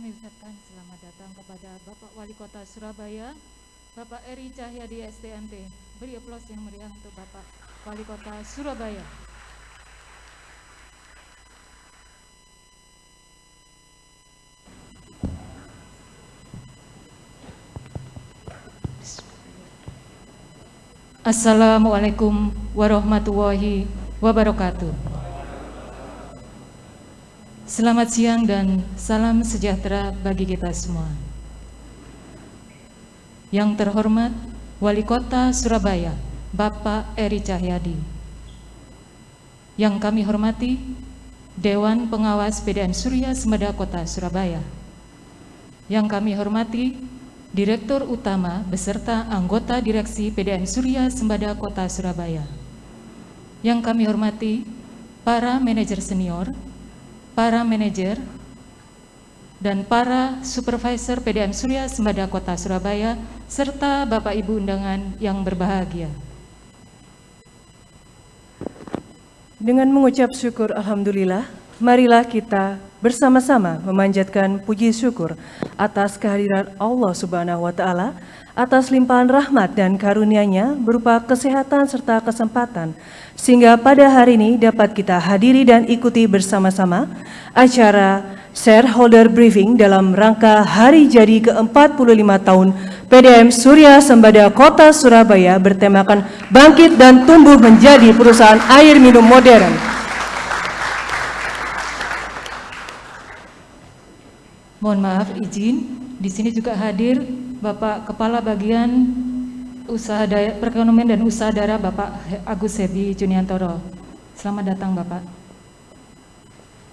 Kami ucapkan selamat datang kepada Bapak Wali Kota Surabaya, Bapak Eri Cahyadi STMT. Beri aplaus yang meriah untuk Bapak Wali Kota Surabaya. Assalamualaikum warahmatullahi wabarakatuh. Selamat siang dan salam sejahtera bagi kita semua. Yang terhormat Wali Kota Surabaya, Bapak Eri Cahyadi. Yang kami hormati Dewan Pengawas PDAM Surya Sembada Kota Surabaya. Yang kami hormati Direktur Utama beserta anggota Direksi PDAM Surya Sembada Kota Surabaya. Yang kami hormati para manajer senior, para manajer, dan para supervisor PDAM Surya Sembada Kota Surabaya, serta Bapak Ibu undangan yang berbahagia. Dengan mengucap syukur Alhamdulillah, marilah kita bersama-sama memanjatkan puji syukur atas kehadiran Allah Subhanahu wa Ta'ala, atas limpahan rahmat dan karunia-Nya berupa kesehatan serta kesempatan, sehingga pada hari ini dapat kita hadiri dan ikuti bersama-sama acara shareholder briefing dalam rangka hari jadi ke-45 tahun PDAM Surya Sembada Kota Surabaya bertemakan Bangkit dan Tumbuh Menjadi Perusahaan Air Minum Modern. Mohon maaf izin, di sini juga hadir Bapak Kepala Bagian Usaha Perekonomian dan Usaha Daerah Bapak Agus Hebi Juniantoro. Selamat datang Bapak.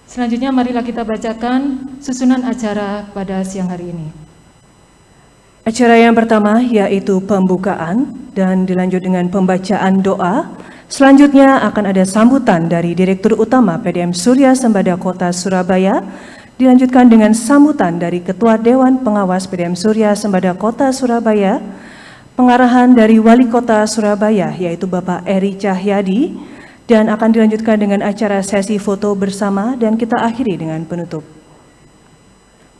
Selanjutnya marilah kita bacakan susunan acara pada siang hari ini. Acara yang pertama yaitu pembukaan dan dilanjut dengan pembacaan doa. Selanjutnya akan ada sambutan dari Direktur Utama PDAM Surya Sembada Kota Surabaya. Dilanjutkan dengan sambutan dari Ketua Dewan Pengawas PDAM Surya Sembada Kota Surabaya, pengarahan dari Wali Kota Surabaya yaitu Bapak Eri Cahyadi, dan akan dilanjutkan dengan acara sesi foto bersama dan kita akhiri dengan penutup.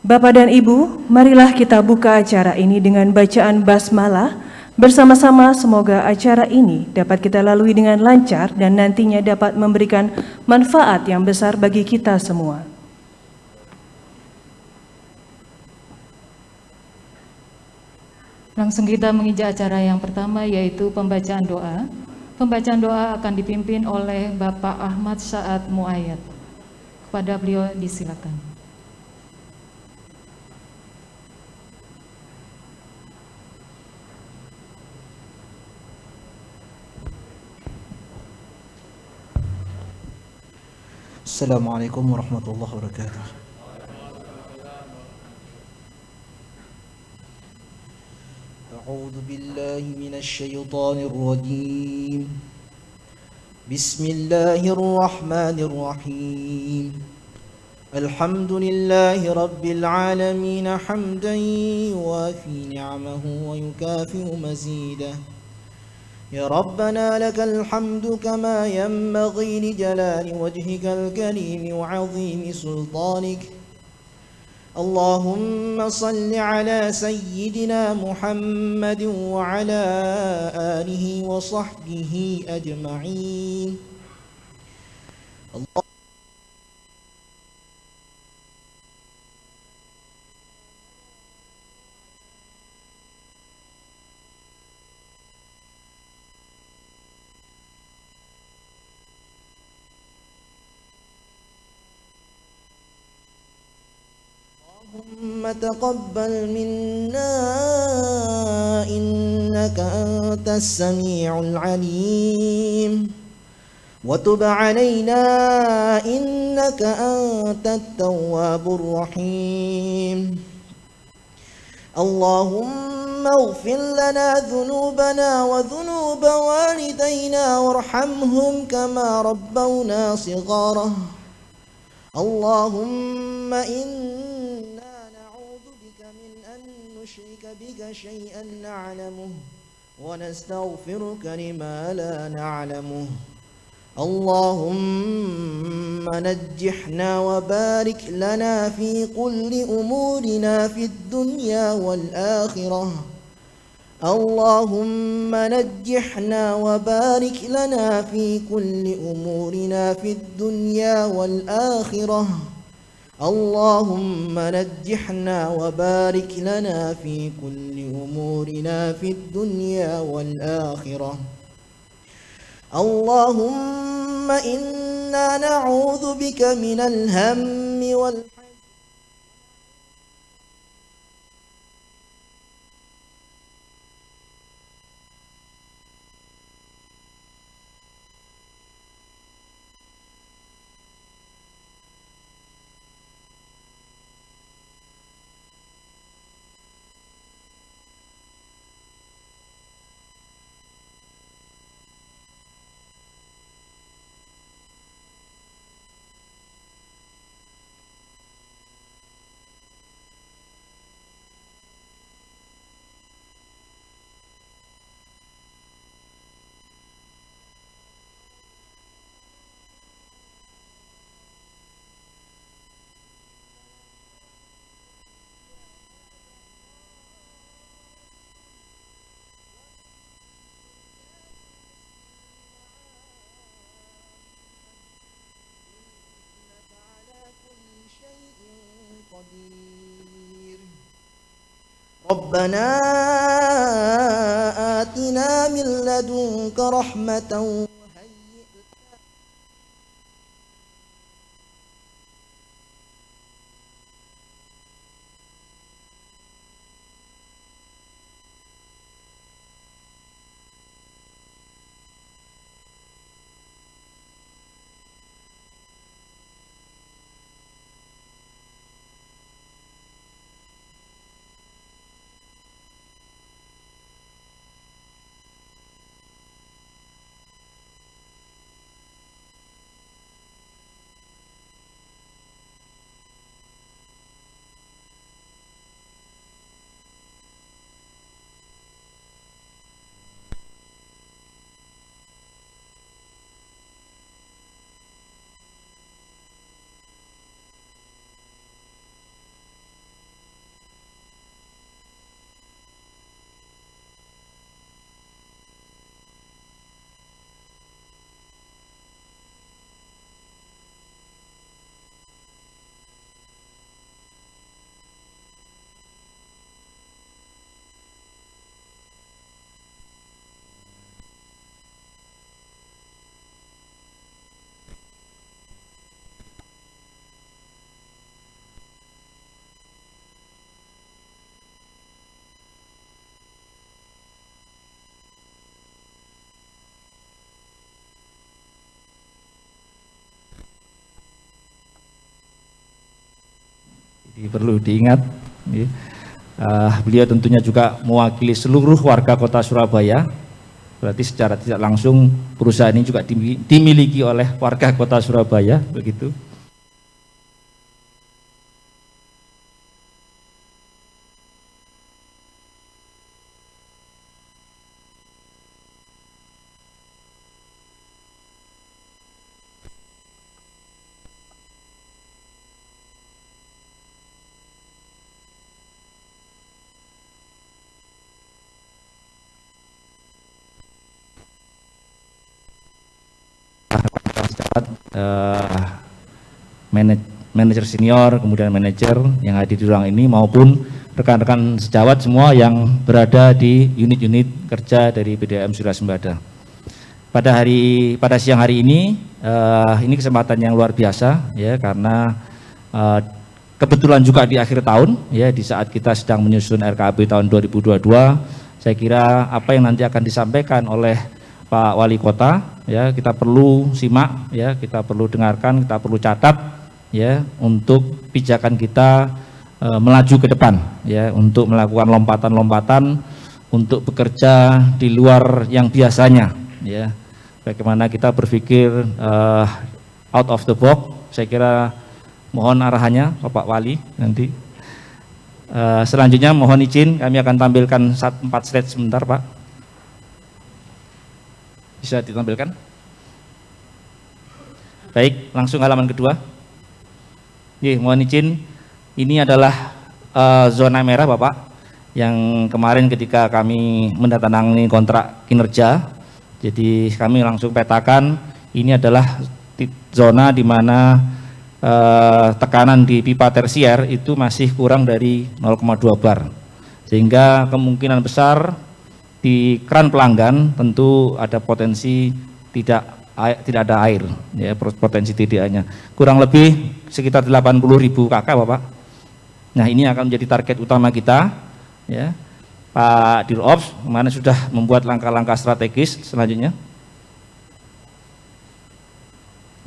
Bapak dan Ibu, marilah kita buka acara ini dengan bacaan basmalah. Bersama-sama semoga acara ini dapat kita lalui dengan lancar dan nantinya dapat memberikan manfaat yang besar bagi kita semua. Langsung kita menginjak acara yang pertama yaitu pembacaan doa. Pembacaan doa akan dipimpin oleh Bapak Ahmad Saad Muayyad. Kepada beliau disilakan. Assalamualaikum warahmatullahi wabarakatuh. أعوذ بالله من الشيطان الرجيم. بسم الله الرحمن الرحيم. الحمد لله رب العالمين حمدا يوافي نعمه ويكافئ مزيده. يا ربنا لك الحمد كما ينبغي لجلال وجهك الكريم وعظيم سلطانك. اللهم صل على سيدنا محمد وعلى آله وصحبه أجمعين. اللهم تقبل منا إنك أنت السميع العليم وتب علينا إنك أنت التواب الرحيم. اللهم اغفر لنا ذنوبنا وذنوب والدينا وارحمهم كما ربونا صغارا. اللهم إنا نعوذ بك من أن نشرك بك شيئا نعلمه ونستغفرك لما لا نعلمه. اللهم نجحنا وبارك لنا في كل أمورنا في الدنيا والآخرة اللهم نجحنا وبارك لنا في كل أمورنا في الدنيا والآخرة اللهم نجحنا وبارك لنا في كل أمورنا في الدنيا والآخرة اللهم إنا نعوذ بك من الهم والحزن ربنا آتنا من لدنك رحمة perlu diingat, beliau tentunya juga mewakili seluruh warga kota Surabaya, berarti secara tidak langsung perusahaan ini juga dimiliki oleh warga kota Surabaya, begitu. Manajer senior, kemudian manajer yang hadir di ruang ini maupun rekan-rekan sejawat semua yang berada di unit-unit kerja dari PDAM Surya Sembada. Pada siang hari ini kesempatan yang luar biasa ya, karena kebetulan juga di akhir tahun ya, di saat kita sedang menyusun RKAP tahun 2022, saya kira apa yang nanti akan disampaikan oleh Pak Wali Kota ya, kita perlu simak ya, kita perlu dengarkan, kita perlu catat ya, untuk pijakan kita melaju ke depan ya, untuk melakukan lompatan-lompatan untuk bekerja di luar yang biasanya ya. Bagaimana kita berpikir out of the box, saya kira mohon arahannya Bapak Wali nanti. Selanjutnya mohon izin kami akan tampilkan 4 slide sebentar Pak. Bisa ditampilkan? Baik, langsung halaman kedua. Mohon izin, ini adalah zona merah Bapak, yang kemarin ketika kami mendatangani kontrak kinerja, jadi kami langsung petakan ini adalah zona di mana tekanan di pipa tersier itu masih kurang dari 0,2 bar, sehingga kemungkinan besar di kran pelanggan tentu ada potensi tidak ada air, ya, potensi TDA-nya kurang lebih sekitar 80.000 KK Bapak. Nah, ini akan menjadi target utama kita, ya. Pak Dirops mana sudah membuat langkah-langkah strategis selanjutnya.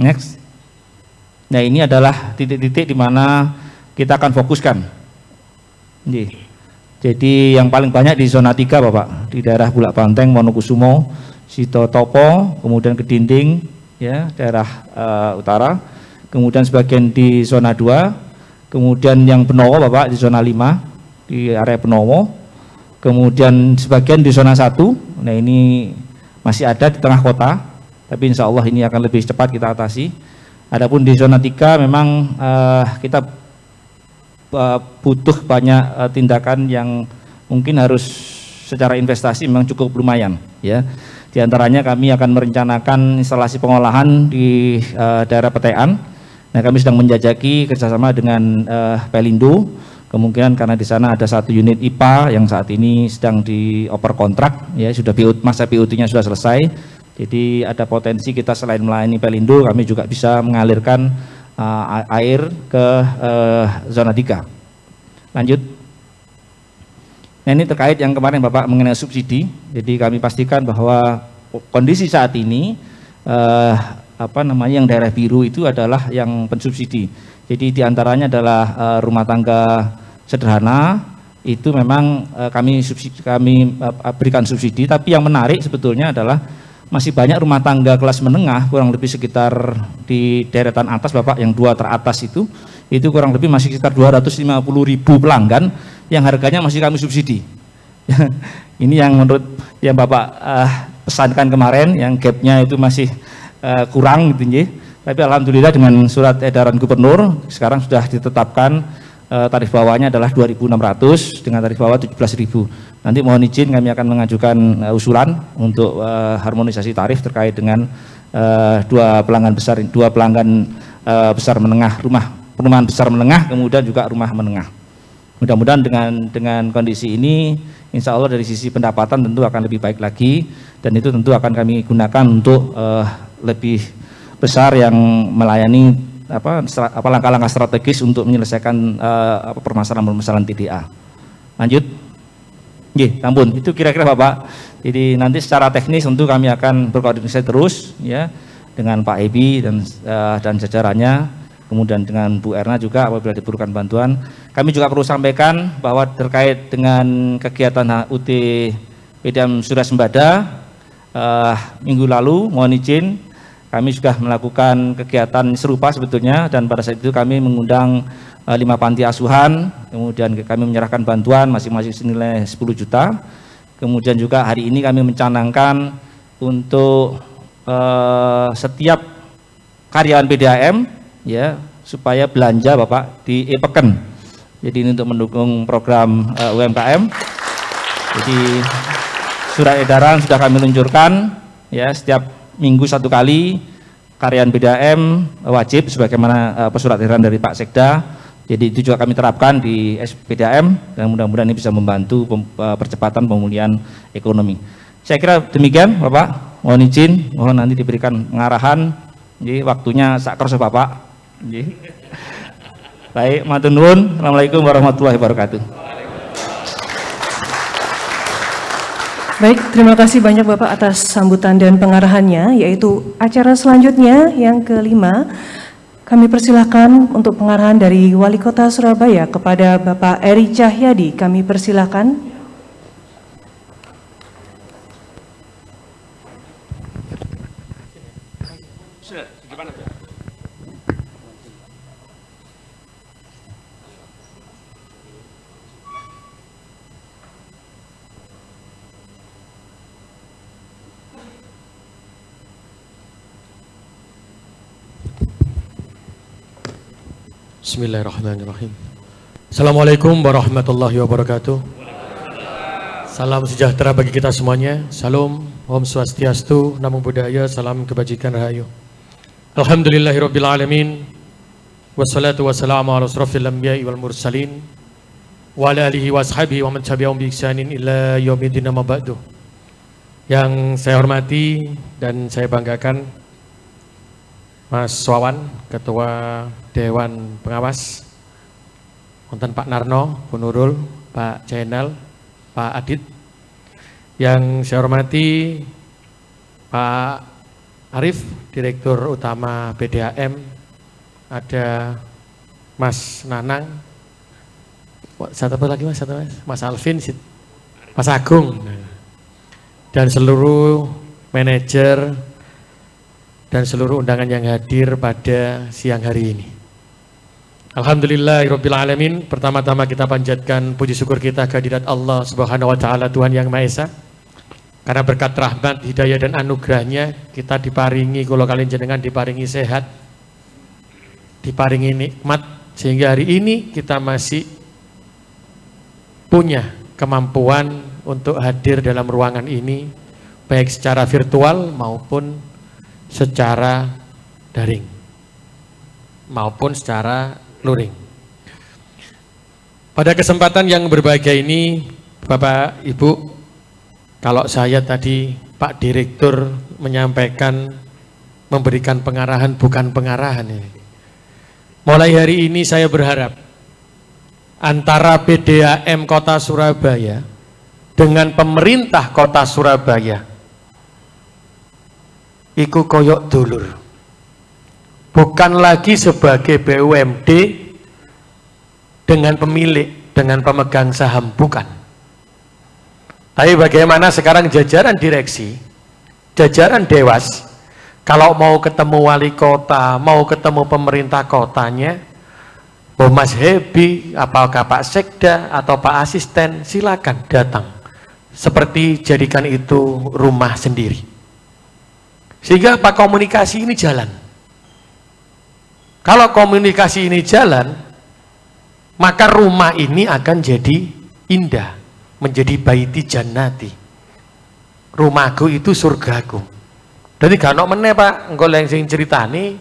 Next. Nah, ini adalah titik-titik di mana kita akan fokuskan. Jadi yang paling banyak di zona 3 Bapak, di daerah Bulak Banteng, Wonokusumo, Sitotopo, kemudian ke Dinding, ya, daerah utara, kemudian sebagian di zona 2, kemudian yang Benowo Bapak di zona 5, di area Benowo, kemudian sebagian di zona 1, nah ini masih ada di tengah kota, tapi insya Allah ini akan lebih cepat kita atasi. Adapun di zona 3 memang kita butuh banyak tindakan yang mungkin harus secara investasi memang cukup lumayan, ya. Di antaranya kami akan merencanakan instalasi pengolahan di daerah Petean. Nah, kami sedang menjajaki kerjasama dengan Pelindo, kemungkinan karena di sana ada 1 unit IPA yang saat ini sedang dioper kontrak, ya, sudah masa BOT-nya sudah selesai. Jadi ada potensi kita selain melayani Pelindo, kami juga bisa mengalirkan air ke zona 3. Lanjut. Nah, ini terkait yang kemarin Bapak mengenai subsidi. Jadi kami pastikan bahwa kondisi saat ini yang daerah biru itu adalah yang pensubsidi. Jadi diantaranya adalah rumah tangga sederhana itu memang kami berikan subsidi. Tapi yang menarik sebetulnya adalah masih banyak rumah tangga kelas menengah, kurang lebih sekitar di deretan atas Bapak, yang 2 teratas itu kurang lebih masih sekitar 250.000 pelanggan yang harganya masih kami subsidi. Ini yang menurut yang Bapak pesankan kemarin, yang gapnya itu masih kurang gitu, ya. Tapi alhamdulillah dengan surat edaran gubernur sekarang sudah ditetapkan tarif bawahnya adalah 2.600 dengan tarif bawah 17.000. Nanti mohon izin kami akan mengajukan usulan untuk harmonisasi tarif terkait dengan dua pelanggan besar menengah, perumahan besar menengah, kemudian juga rumah menengah. Mudah-mudahan dengan kondisi ini, insya Allah dari sisi pendapatan tentu akan lebih baik lagi, dan itu tentu akan kami gunakan untuk lebih besar yang melayani langkah-langkah strategis untuk menyelesaikan permasalahan-permasalahan TDA. Lanjut. Ampun, itu kira-kira Bapak. Jadi nanti secara teknis tentu kami akan berkoordinasi terus, ya, dengan Pak Ebi dan jajarannya, kemudian dengan Bu Erna juga apabila diperlukan bantuan. Kami juga perlu sampaikan bahwa terkait dengan kegiatan HUT PDAM Surya Sembada minggu lalu, mohon izin kami sudah melakukan kegiatan serupa sebetulnya, dan pada saat itu kami mengundang 5 panti asuhan, kemudian kami menyerahkan bantuan masing-masing senilai 10 juta. Kemudian juga hari ini kami mencanangkan untuk setiap karyawan PDAM, ya, supaya belanja Bapak di e-Peken. Jadi ini untuk mendukung program UMKM. Jadi surat edaran sudah kami luncurkan, ya, setiap minggu 1 kali karyawan PDAM wajib sebagaimana surat edaran dari Pak Sekda. Jadi itu juga kami terapkan di PDAM, dan mudah-mudahan ini bisa membantu percepatan pemulihan ekonomi. Saya kira demikian Bapak, mohon izin, mohon nanti diberikan pengarahan. Jadi waktunya sak kersa Bapak. Jadi, baik, matur nuwun. Assalamualaikum warahmatullahi wabarakatuh. Baik, terima kasih banyak Bapak atas sambutan dan pengarahannya, yaitu acara selanjutnya yang kelima. Kami persilahkan untuk pengarahan dari Wali Kota Surabaya kepada Bapak Eri Cahyadi. Kami persilahkan. Bismillahirrahmanirrahim. Assalamualaikum warahmatullahi wabarakatuh. Salam sejahtera bagi kita semuanya. Salam, Om Swastiastu, Namo Buddhaya, salam kebajikan rahayu. Alhamdulillahirabbil alamin. Wassalatu wassalamu ala asrofil anbiya'i wal mursalin wa ala alihi wa ashabihi wa man tabi'ahum bi ihsanin ila yaumiddin amma ba'du. Yang saya hormati dan saya banggakan Mas Wawan, Ketua Dewan Pengawas, wonten Pak Narno, Bu Nurul, Pak Jainal, Pak Adit. Yang saya hormati Pak Arif, Direktur Utama BDAM, ada Mas Nanang, satu apa lagi Mas? Mas Alvin, Mas Agung, dan seluruh manajer dan seluruh undangan yang hadir pada siang hari ini. Alhamdulillahirabbil alamin. Pertama-tama kita panjatkan puji syukur kita kehadirat Allah Subhanahu wa taala, Tuhan yang Maha Esa. Karena berkat rahmat, hidayah dan anugerahnya kita diparingi, kula kalian jenengan diparingi sehat, diparingi nikmat, sehingga hari ini kita masih punya kemampuan untuk hadir dalam ruangan ini, baik secara virtual maupun secara daring maupun secara luring. Pada kesempatan yang berbahagia ini, Bapak Ibu, kalau saya tadi Pak Direktur menyampaikan, memberikan pengarahan, bukan pengarahan ini. Mulai hari ini saya berharap antara BDAM Kota Surabaya dengan pemerintah Kota Surabaya iku koyok dulur, bukan lagi sebagai BUMD dengan pemilik, dengan pemegang saham, bukan. Tapi bagaimana sekarang jajaran direksi, jajaran dewas, kalau mau ketemu wali kota, mau ketemu pemerintah kotanya, Mas Hebi, apakah Pak Sekda atau Pak Asisten, silakan datang. Seperti jadikan itu rumah sendiri. Sehingga Pak komunikasi ini jalan. Kalau komunikasi ini jalan, maka rumah ini akan jadi indah, menjadi baiti jannati. Rumahku itu surgaku. Jadi kalau meneh Pak, engko yang sing ceritani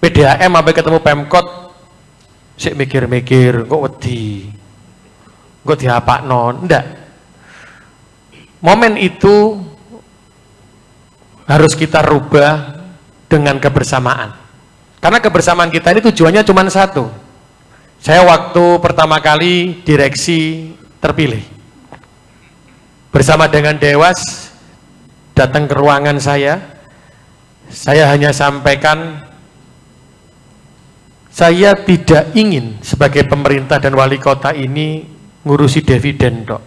PDAM sampai ketemu Pemkot, sik mikir-mikir, kok wedi, kok diapakno, ndak. Momen itu harus kita rubah dengan kebersamaan. Karena kebersamaan kita ini tujuannya cuma satu. Saya waktu pertama kali direksi terpilih, bersama dengan Dewas datang ke ruangan saya hanya sampaikan, saya tidak ingin sebagai pemerintah dan wali kota ini ngurusi dividen dok.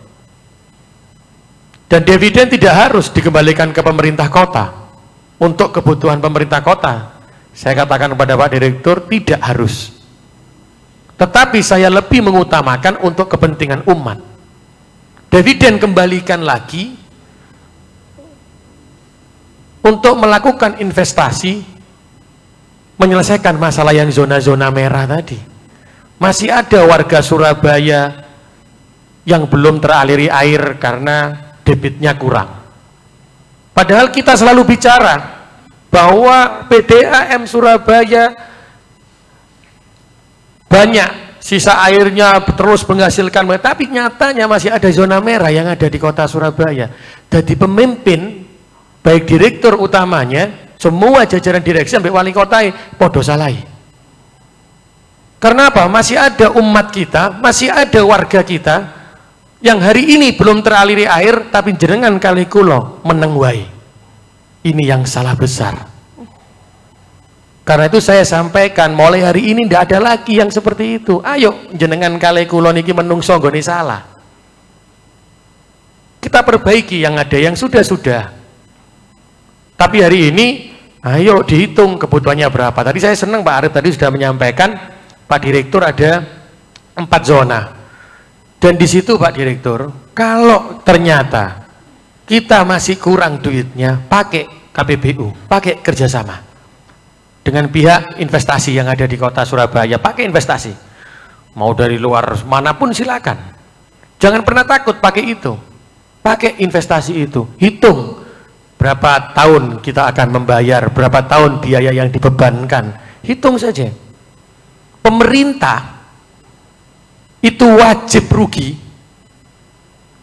Dan dividen tidak harus dikembalikan ke pemerintah kota untuk kebutuhan pemerintah kota. Saya katakan kepada Pak Direktur, tidak harus. Tetapi saya lebih mengutamakan untuk kepentingan umat. Dividen kembalikan lagi untuk melakukan investasi, menyelesaikan masalah yang zona-zona merah tadi. Masih ada warga Surabaya yang belum teraliri air karena debitnya kurang. Padahal kita selalu bicara bahwa PDAM Surabaya banyak sisa airnya terus menghasilkan, tapi nyatanya masih ada zona merah yang ada di kota Surabaya. Jadi pemimpin, baik direktur utamanya, semua jajaran direksi sampai wali kota podo salai. Karena apa? Masih ada umat kita, masih ada warga kita yang hari ini belum teraliri air, tapi jenengan kali kulo meneng wae. Ini yang salah besar. Karena itu saya sampaikan, mulai hari ini tidak ada lagi yang seperti itu. Ayo jenengan kali kulo niki menungso nggone salah. Kita perbaiki yang ada, yang sudah-sudah. Tapi hari ini ayo dihitung kebutuhannya berapa. Tadi saya senang Pak Arif tadi sudah menyampaikan, Pak Direktur ada 4 zona. Dan di situ Pak Direktur, kalau ternyata kita masih kurang duitnya, pakai KPBU, pakai kerjasama. dengan pihak investasi yang ada di kota Surabaya. Pakai investasi, mau dari luar manapun silakan, jangan pernah takut pakai itu, pakai investasi itu. Hitung berapa tahun kita akan membayar, berapa tahun biaya yang dibebankan, hitung saja. Pemerintah itu wajib rugi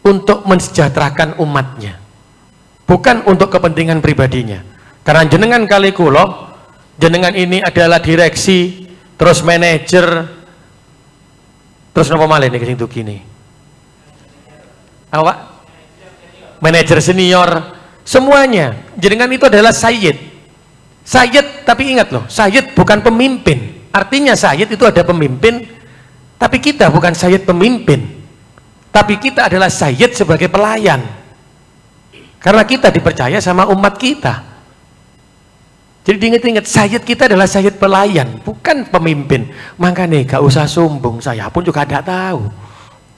untuk mensejahterakan umatnya, bukan untuk kepentingan pribadinya. Karena jenengan kali kulo, jenengan ini adalah direksi, terus manajer, terus napa malih niki sing gini. Awak manajer senior, semuanya. Jenengan itu adalah sayyid. Sayyid, tapi ingat loh, sayyid bukan pemimpin. Artinya sayyid itu ada pemimpin, tapi kita bukan sayyid pemimpin. Tapi kita adalah sayyid sebagai pelayan. Karena kita dipercaya sama umat kita. Jadi diingat-ingat, sayyid kita adalah sayyid pelayan, bukan pemimpin. Makanya gak usah sombong, saya pun juga tidak tahu.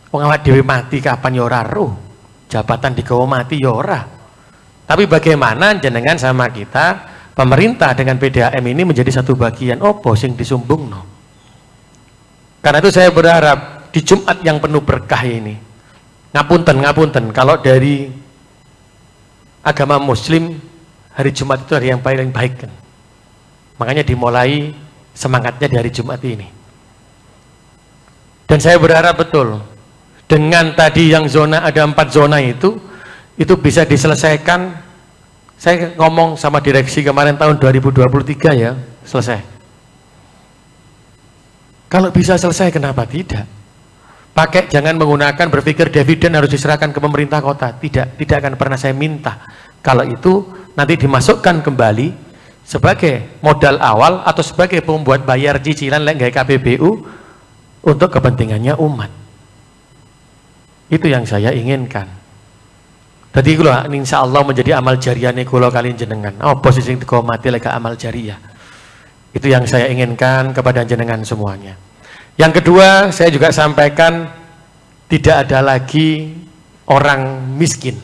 Pengawat dewi mati kapan yora roh, jabatan digawa mati yora. Tapi bagaimana jenengan sama kita, pemerintah dengan PDAM ini menjadi satu bagian, opo sing disumbung no. Karena itu saya berharap di Jumat yang penuh berkah ini, ngapunten, kalau dari agama Muslim, hari Jumat itu hari yang paling baik kan. Makanya dimulai semangatnya di hari Jumat ini. Dan saya berharap betul dengan tadi yang zona, ada 4 zona itu bisa diselesaikan. Saya ngomong sama direksi kemarin tahun 2023 ya, selesai. Kalau bisa selesai kenapa tidak? Pakai, jangan menggunakan berpikir dividen harus diserahkan ke pemerintah kota. Tidak akan pernah saya minta. Kalau itu nanti dimasukkan kembali sebagai modal awal atau sebagai pembuat bayar cicilan lek KPBU untuk kepentingannya umat. Itu yang saya inginkan. Jadi kula insya Allah menjadi amal jariyane kula kalian jenengan. Oh, posisi yang mati lek amal jariyah. Itu yang saya inginkan kepada jenengan semuanya. Yang kedua, saya juga sampaikan tidak ada lagi orang miskin.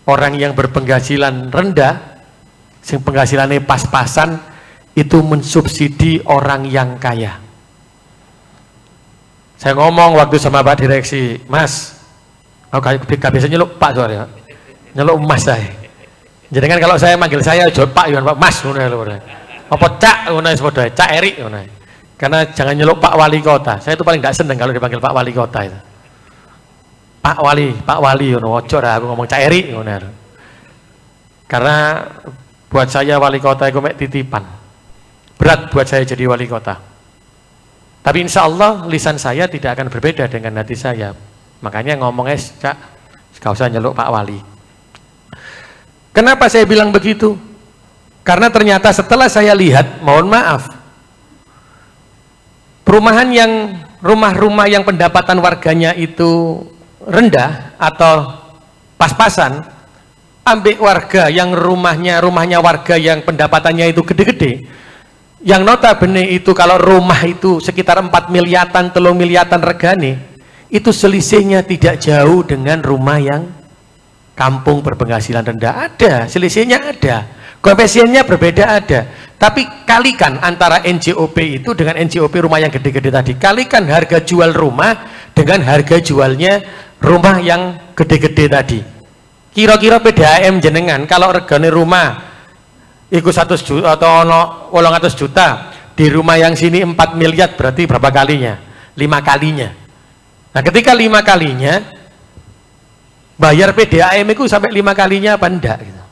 Orang yang berpenghasilan rendah, sing penghasilannya pas-pasan, itu mensubsidi orang yang kaya. Saya ngomong waktu sama Pak Direksi, Mas, gak biasa nyeluk Pak soalnya, nyeluk Mas saya. Jadi kan kalau saya manggil saya, jawab Pak, Pak Mas, apa Cak, Cak Erik, karena jangan nyeluk Pak Wali Kota. Saya itu paling gak seneng kalau dipanggil Pak Wali Kota itu. Pak Wali, ojo aku ngomong Cak Erik, karena buat saya wali kota itu titipan, berat buat saya jadi wali kota. Tapi insya Allah lisan saya tidak akan berbeda dengan hati saya. Makanya ngomongnya Cak, gak usah nyeluk Pak Wali. Kenapa saya bilang begitu? Karena ternyata setelah saya lihat, mohon maaf, rumah-rumah yang pendapatan warganya itu rendah atau pas-pasan, ambil warga yang rumahnya warga yang pendapatannya itu gede-gede, yang notabene itu kalau rumah itu sekitar 4 miliatan, 3 miliatan regane, itu selisihnya tidak jauh dengan rumah yang kampung berpenghasilan rendah. Ada, selisihnya ada, koefisiennya berbeda ada. Tapi kalikan antara NJOP itu dengan NJOP rumah yang gede-gede tadi, kalikan harga jual rumah dengan harga jualnya rumah yang gede-gede tadi. Kira-kira PDAM jenengan kalau regane rumah ikut 100 juta atau 800 juta, di rumah yang sini 4 miliar berarti berapa kalinya? 5 kalinya. Nah, ketika 5 kalinya bayar PDAM itu sampai 5 kalinya apa enggak gitu.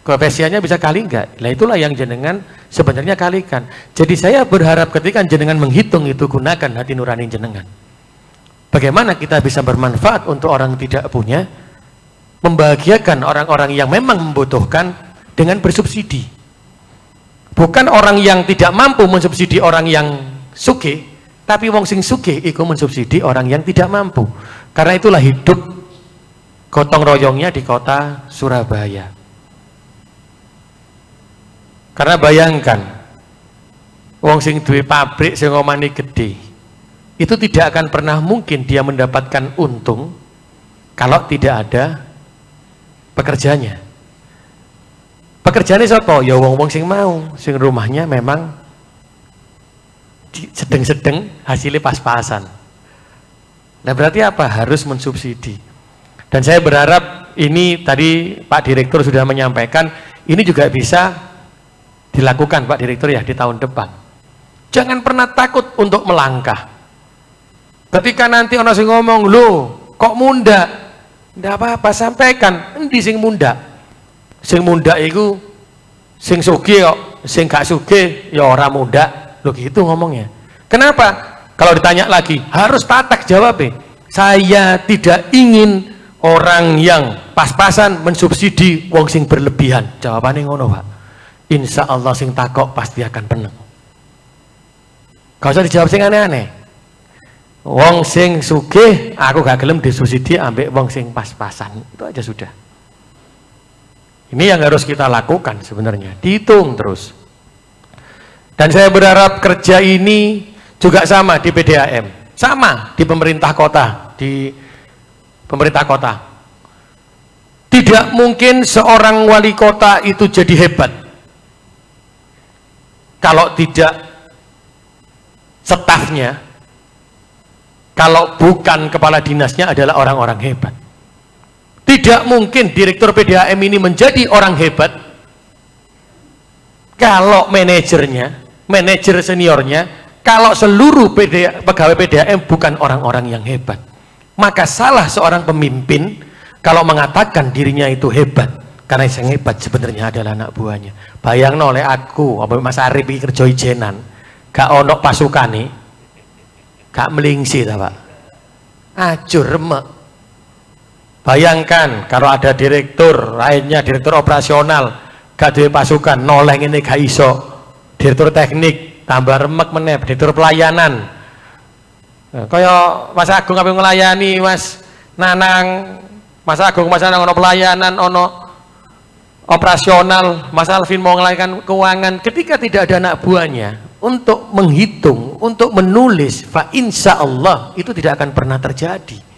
Koefisiennya bisa kali enggak? Nah, itulah yang jenengan sebenarnya kalikan. Jadi saya berharap ketika jenengan menghitung itu, gunakan hati nurani jenengan. Bagaimana kita bisa bermanfaat untuk orang yang tidak punya, membahagiakan orang-orang yang memang membutuhkan dengan bersubsidi. Bukan orang yang tidak mampu mensubsidi orang yang sugih, tapi wong sing sugih iku mensubsidi orang yang tidak mampu. Karena itulah hidup gotong royongnya di kota Surabaya. Karena bayangkan, wong sing duwe pabrik sing omane gede, itu tidak akan pernah mungkin dia mendapatkan untung kalau tidak ada pekerjanya. Pekerjaane sapa? Ya wong-wong sing mau, sing rumahnya memang sedeng-sedeng hasilnya pas-pasan. Nah berarti apa? Harus mensubsidi. Dan saya berharap ini tadi Pak Direktur sudah menyampaikan, ini juga bisa dilakukan Pak Direktur ya di tahun depan. Jangan pernah takut untuk melangkah. Ketika nanti orang sing ngomong, loh kok munda? Nggak apa-apa, sampaikan. Endi sing munda? Sing munda itu sing sugih kok, sing gak sugih ya ora munda. Loh gitu ngomongnya. Kenapa? Kalau ditanya lagi, harus tatak jawabnya. Saya tidak ingin orang yang pas-pasan mensubsidi wong sing berlebihan. Jawabannya ngono, Pak. Insya Allah sing takok pasti akan penuh. Gak usah dijawab sing aneh-aneh. Wong sing sugih aku gak gelem disubsidi ambek wong sing pas-pasan. Itu aja sudah. Ini yang harus kita lakukan sebenarnya. Dihitung terus. Dan saya berharap kerja ini juga sama di PDAM. Sama di pemerintah kota. Di pemerintah kota. Tidak mungkin seorang wali kota itu jadi hebat kalau tidak stafnya, kalau bukan kepala dinasnya adalah orang-orang hebat. Tidak mungkin direktur PDAM ini menjadi orang hebat kalau manajernya, manajer seniornya, kalau seluruh pegawai PDAM bukan orang-orang yang hebat. Maka salah seorang pemimpin kalau mengatakan dirinya itu hebat, karena yang hebat sebenarnya adalah anak buahnya. Bayang oleh aku, apa Mas Arif iki kerja ijenan, gak ono pasukane, gak melingsi ta Pak. Ajur remek. Bayangkan kalau ada direktur lainnya, direktur operasional, gak duwe pasukan, noleh ngene gak iso. Direktur teknik tambah remek meneh, direktur pelayanan. Kaya Mas Agung apa ngelayani Mas Nanang, Mas Agung, Mas Nanang ono pelayanan, ono operasional, Mas Alvin mau ngelayani keuangan. Ketika tidak ada anak buahnya untuk menghitung, untuk menulis, fa insya Allah itu tidak akan pernah terjadi.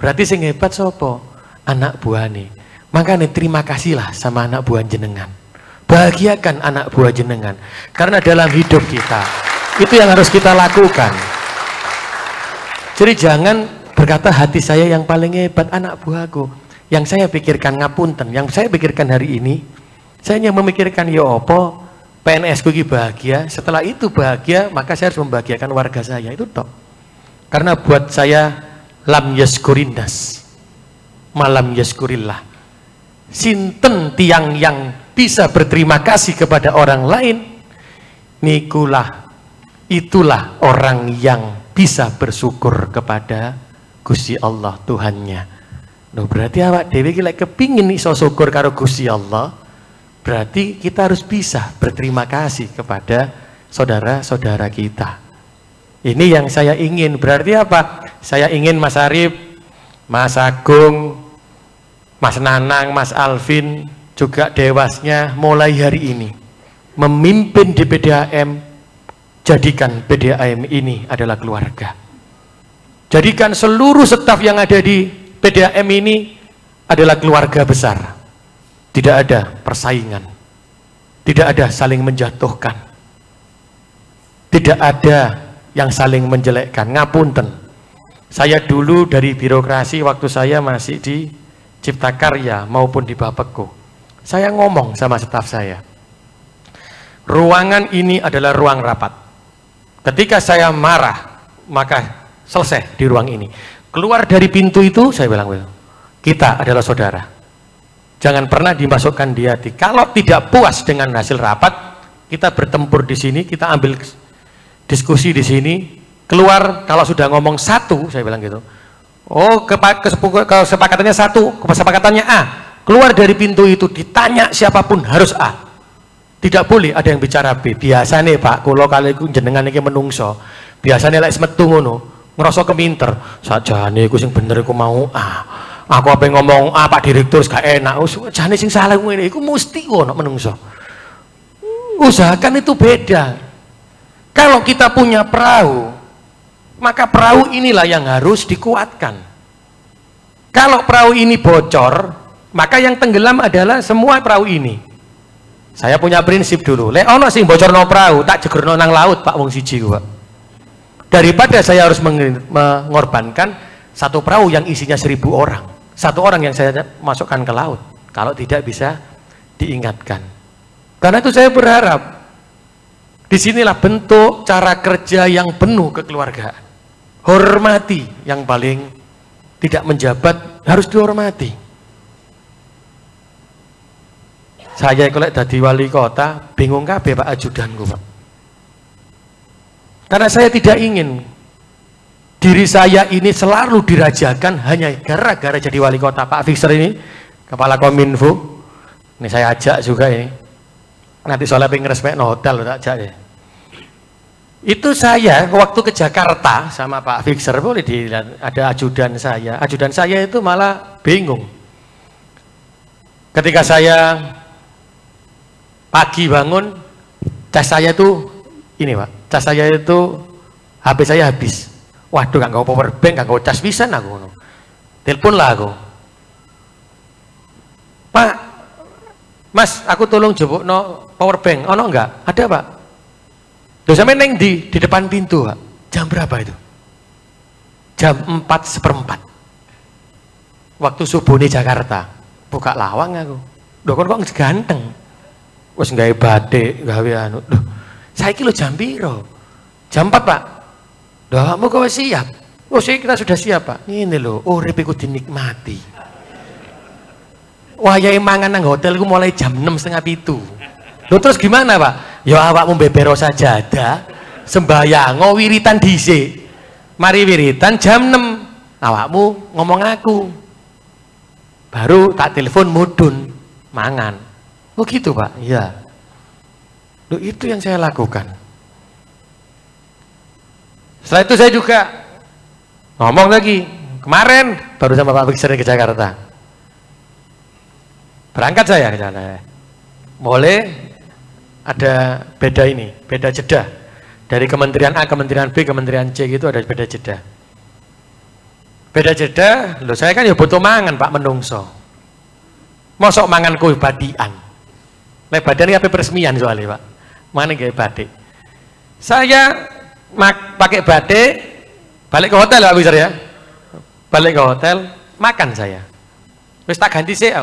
Berarti sing hebat sopo? Anak buahnya. Makanya terima kasihlah sama anak buah jenengan. Bahagiakan anak buah jenengan. Karena dalam hidup kita itu yang harus kita lakukan. Jadi jangan berkata hati saya yang paling hebat anak buahku. Yang saya pikirkan ngapunten, yang saya pikirkan hari ini, saya hanya memikirkan ya apa PNS ku bahagia. Setelah itu bahagia, maka saya harus membahagiakan warga saya. Itu toh. Karena buat saya lam yaskurinnas, malam yaskurillah. Sinten tiang yang bisa berterima kasih kepada orang lain, nikulah, itulah orang yang bisa bersyukur kepada Gusti Allah Tuhannya. Loh, berarti awak dewe iki lek kepingin iso syukur karo Gusti Allah, berarti kita harus bisa berterima kasih kepada saudara-saudara kita. Ini yang saya ingin. Berarti apa? Saya ingin Mas Arif, Mas Agung, Mas Nanang, Mas Alvin juga dewasnya mulai hari ini memimpin di PDAM. Jadikan PDAM ini adalah keluarga. Jadikan seluruh staf yang ada di PDAM ini adalah keluarga besar. Tidak ada persaingan, tidak ada saling menjatuhkan, tidak ada yang saling menjelekkan. Ngapunten, saya dulu dari birokrasi waktu saya masih di Cipta Karya maupun di Bapeko, saya ngomong sama staf saya, ruangan ini adalah ruang rapat. Ketika saya marah, maka selesai di ruang ini. Keluar dari pintu itu, saya bilang, kita adalah saudara. Jangan pernah dimasukkan di hati. Kalau tidak puas dengan hasil rapat, kita bertempur di sini, kita ambil diskusi di sini. Keluar, kalau sudah ngomong satu, saya bilang gitu. Oh, kesepakatannya satu, kesepakatannya A. Keluar dari pintu itu, ditanya siapapun harus A. Tidak boleh ada yang bicara B. Biasanya Pak, kalau kali jenengan iki menungso, biasanya lek semetu ngono, ngerasa keminter. Sajane iku sing bener iku mau A. Aku apa ngomong A Pak Direktur gak enak. Jane sing salah ngene iku mesti ono menungso. Usahakan itu beda. Kalau kita punya perahu, maka perahu inilah yang harus dikuatkan. Kalau perahu ini bocor, maka yang tenggelam adalah semua perahu ini. Saya punya prinsip dulu, lek ono sing bocorno perahu, tak jegerno nang laut Pak wong siji Pak. Daripada saya harus mengorbankan satu perahu yang isinya 1000 orang, satu orang yang saya masukkan ke laut, kalau tidak bisa diingatkan. Karena itu saya berharap disinilah bentuk cara kerja yang penuh kekeluargaan. Hormati yang paling tidak menjabat, harus dihormati. Saya kalau jadi wali kota bingung kabeh Pak ajudanku Pak. Karena saya tidak ingin diri saya ini selalu dirajakan hanya gara-gara jadi wali kota. Pak Fixer ini kepala Kominfo, ini saya ajak juga ini. Nanti soalnya pengen respect hotel tak ajak ya. Itu saya waktu ke Jakarta sama Pak Fixer, boleh dilihat ada ajudan saya. Ajudan saya itu malah bingung. Ketika saya pagi bangun, cas saya itu ini Pak, cas saya itu HP saya habis. Waduh, gak nggawa power bank, gak nggawa cas pisan aku. Telepon lah aku. Pak, Mas, aku tolong jebukno power bank. Ono enggak? Ada Pak. Loh sampe neng di depan pintu Pak. Jam berapa itu? Jam 4:15. Waktu subuh di Jakarta. Buka lawang aku. Loh kok ganteng. Wes gawe batik, gawe anu. Loh, saiki lho jam piro? Jam 4 Pak. Loh, kamu kok siap? Oh, kita sudah siap Pak. Ini loh, urip iku dinikmati. Wayahe mangan nang hotel iku mulai jam 6:30. Loh terus gimana Pak? Ya awakmu bebero sajadah, sembayang, wiritan dhisik. Mari wiritan jam 6. Awakmu ngomong aku. Baru tak telepon mudun, mangan. Oh gitu Pak? Iya. Loh itu yang saya lakukan. Setelah itu saya juga ngomong lagi. Kemarin baru sama Pak Fixer ke Jakarta. Berangkat saya ke sana. Boleh ada beda ini, beda jeda. Dari Kementerian A, Kementerian B, Kementerian C gitu ada beda jeda. Beda jeda, loh saya kan ya butuh mangan Pak menungso. Mosok mangan kuwi badian. Lek badan apa peresmian soalnya Pak. Mana gaya batik. Saya pakai batik, balik ke hotel Pak Fixer ya. Balik ke hotel, makan saya. Wis tak ganti sih,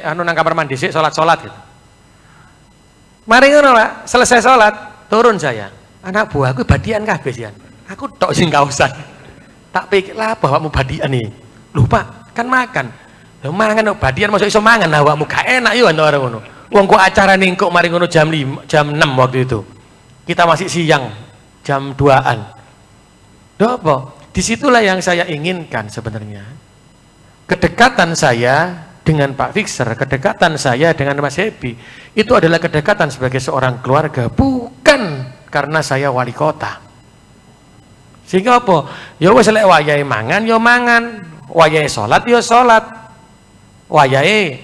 anu nang kamar mandi sih, salat gitu. Mari ngono Pak, selesai salat, turun saya. Anak buahku badian kabeh sian. Aku tok sing kausan. Tak pikir lah awakmu badian nih. Lho Pak, kan makan. Lho mangan kok badian masuk iso mangan awakmu gak enak yo ana ngono. Wong kok acara ning kok mari ngono jam 5, jam 6 waktu itu. Kita masih siang, jam 2-an. Lho apa? Disitulah yang saya inginkan sebenarnya. Kedekatan saya dengan Pak Fixer, kedekatan saya dengan Mas Happy, itu adalah kedekatan sebagai seorang keluarga, bukan karena saya wali kota. Sehingga apa? Ya wis lek wayahe mangan ya mangan, wayahe salat ya salat, wayahe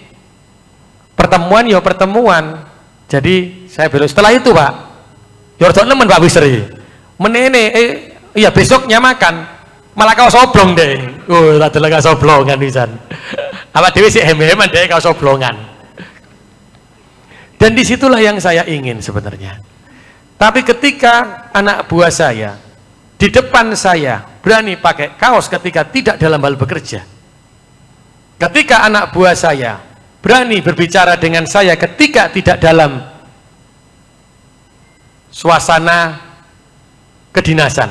pertemuan ya pertemuan. Jadi saya belok setelah itu Pak, ya rada nemen Pak Fixer iki. Menene iya besoknya makan malah kau soblong deh. Tak delok soblongan pisan. Apa dewe sik hem-heman deh kau soblongan. Dan disitulah yang saya ingin sebenarnya. Tapi ketika anak buah saya di depan saya berani pakai kaos ketika tidak dalam hal bekerja. Ketika anak buah saya berani berbicara dengan saya ketika tidak dalam suasana kedinasan,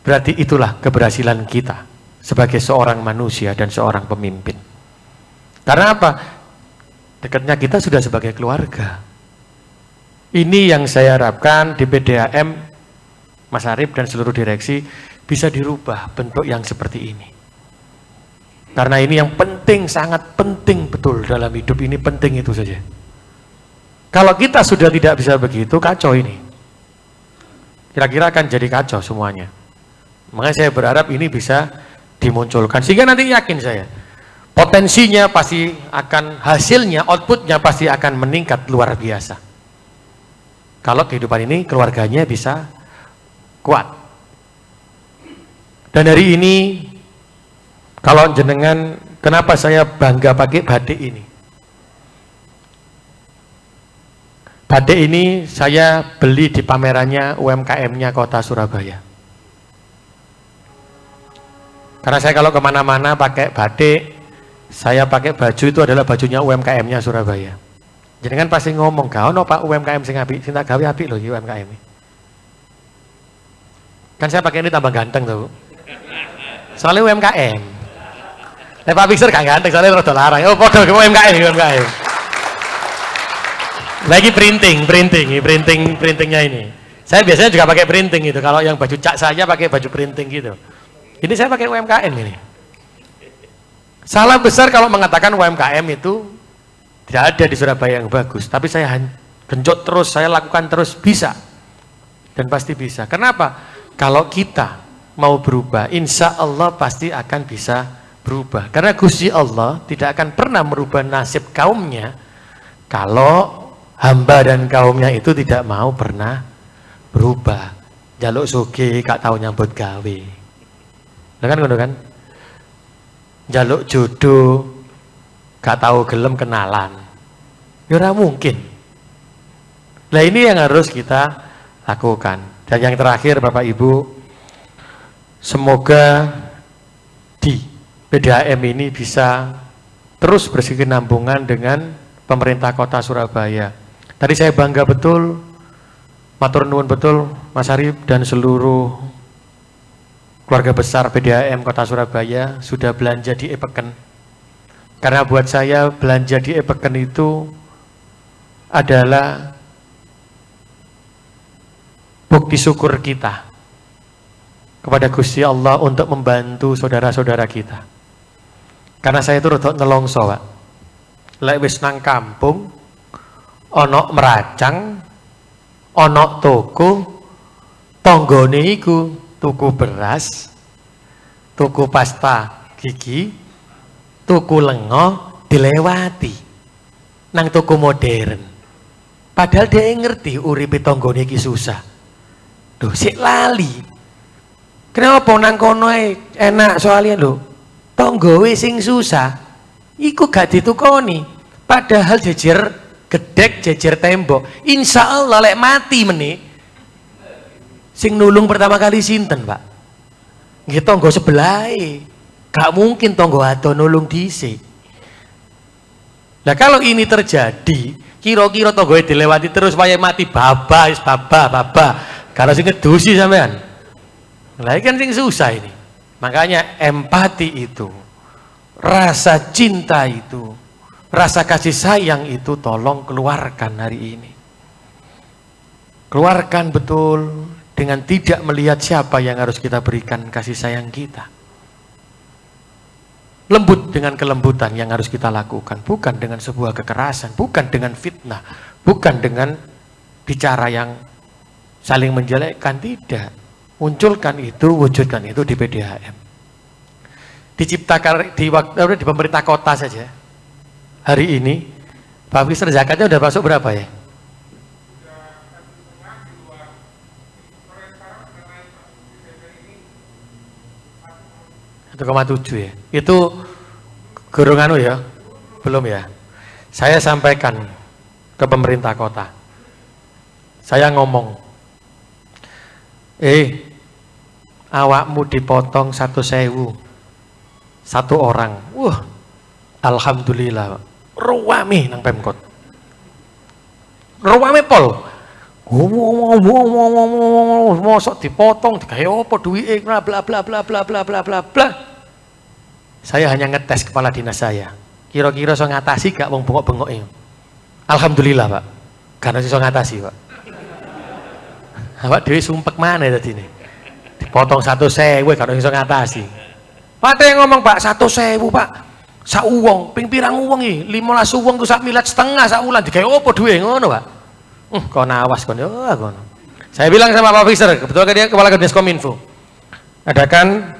berarti itulah keberhasilan kita sebagai seorang manusia dan seorang pemimpin. Karena apa? Dekatnya kita sudah sebagai keluarga. Ini yang saya harapkan di PDAM, Mas Arif dan seluruh direksi bisa dirubah bentuk yang seperti ini. Karena ini yang penting, sangat penting betul dalam hidup ini, penting itu saja. Kalau kita sudah tidak bisa begitu, kacau ini. Kira-kira akan jadi kacau semuanya. Makanya saya berharap ini bisa dimunculkan. Sehingga nanti yakin saya, potensinya pasti akan, hasilnya, outputnya pasti akan meningkat luar biasa. Kalau kehidupan ini keluarganya bisa kuat. Dan hari ini, kalau jenengan, kenapa saya bangga pakai batik ini? Batik ini saya beli di pamerannya UMKM-nya Kota Surabaya. Karena saya kalau kemana-mana pakai batik, saya pakai baju itu adalah bajunya UMKM-nya Surabaya. Jadi kan pasti ngomong, kau no Pak UMKM sing apik, sing tak gawe apik loh UMKM ini. Kan saya pakai ini tambah ganteng tuh. Soalnya UMKM. Pak Fixer gak ganteng, soalnya rada larang. Oh, podo UMKM. Lagi printingnya ini. Saya biasanya juga pakai printing gitu. Kalau yang baju cak saya pakai baju printing gitu. Ini saya pakai UMKM ini. Salah besar kalau mengatakan UMKM itu tidak ada di Surabaya yang bagus. Tapi saya genjot terus, saya lakukan terus, bisa. Dan pasti bisa. Kenapa? Kalau kita mau berubah, insya Allah pasti akan bisa berubah. Karena Gusti Allah tidak akan pernah merubah nasib kaumnya kalau hamba dan kaumnya itu tidak mau pernah berubah. Jaluk sugi gak tahu nyambut gawe. Kan ngono kan? Jaluk jodoh gak tahu gelem kenalan. Ya ora mungkin. Nah ini yang harus kita lakukan. Dan yang terakhir Bapak Ibu, semoga di PDAM ini bisa terus berkesinambungan dengan pemerintah Kota Surabaya. Tadi saya bangga betul, matur nuwun betul Mas Arif dan seluruh keluarga besar PDAM Kota Surabaya sudah belanja di Epeken. Karena buat saya belanja di Epeken itu adalah bukti syukur kita kepada Gusti Allah untuk membantu saudara-saudara kita. Karena saya itu rodok nelongso, Pak. Lek wis nang kampung, ono meracang, ono toko, tonggone iku tuku beras, tuku pasta gigi, tuku lengo, dilewati nang toko modern. Padahal dia ngerti uripe tonggone iki susah. Duh, sik lali. Kenapa nang kono enak soalnya lho. Tonggowe sing susah iku gak ditukoni. Padahal jejer gedek, jejer tembok. Insya Allah lek mati meneh sing nulung pertama kali sinten, Pak? Nggih tonggo sebelahe. Gak mungkin tonggo ado nulung dhisik. Nah kalau ini terjadi, kira-kira tonggoe dilewati terus waya mati baba. Kalau sing ngedusi sampean. Lah kan sing susah ini. Makanya empati itu, rasa cinta itu, rasa kasih sayang itu tolong keluarkan hari ini. Keluarkan betul dengan tidak melihat siapa yang harus kita berikan kasih sayang kita. Lembut dengan kelembutan yang harus kita lakukan, bukan dengan sebuah kekerasan, bukan dengan fitnah, bukan dengan bicara yang saling menjelekkan, tidak. Munculkan itu, wujudkan itu di PDAM. Diciptakan di pemerintah kota saja. Hari ini, Pak Fixer zakatnya udah masuk berapa ya? $1,7 ya. Itu gurung anu ya? Belum ya? Saya sampaikan ke pemerintah kota. Saya ngomong, awakmu dipotong 1.000 satu orang. Wah, alhamdulillah. Ruwame nang Pemkot. Ruwame pol. Mosok dipotong digawe apa duwike bla bla bla bla bla bla bla bla bla. Saya hanya ngetes kepala dinas saya. Kira-kira iso ngatasi gak wong bengok-bengok ini. Alhamdulillah, Pak. Karena iso ngatasi, Pak. Awak dhewe sumpek mana tadi ini? Dipotong 1.000 kalau iso ngatasi. Pak yang ngomong, Pak, 1.000, Pak. Sak uwong, ping pirang uwong iki? 15 uwong ku sak miliat setengah sak wulan digawe apa duwe ngono, Pak. Kon awas kon ya kono. Saya bilang sama Pak Fixer, kebetulan dia kepala Dinas Kominfo. Adakan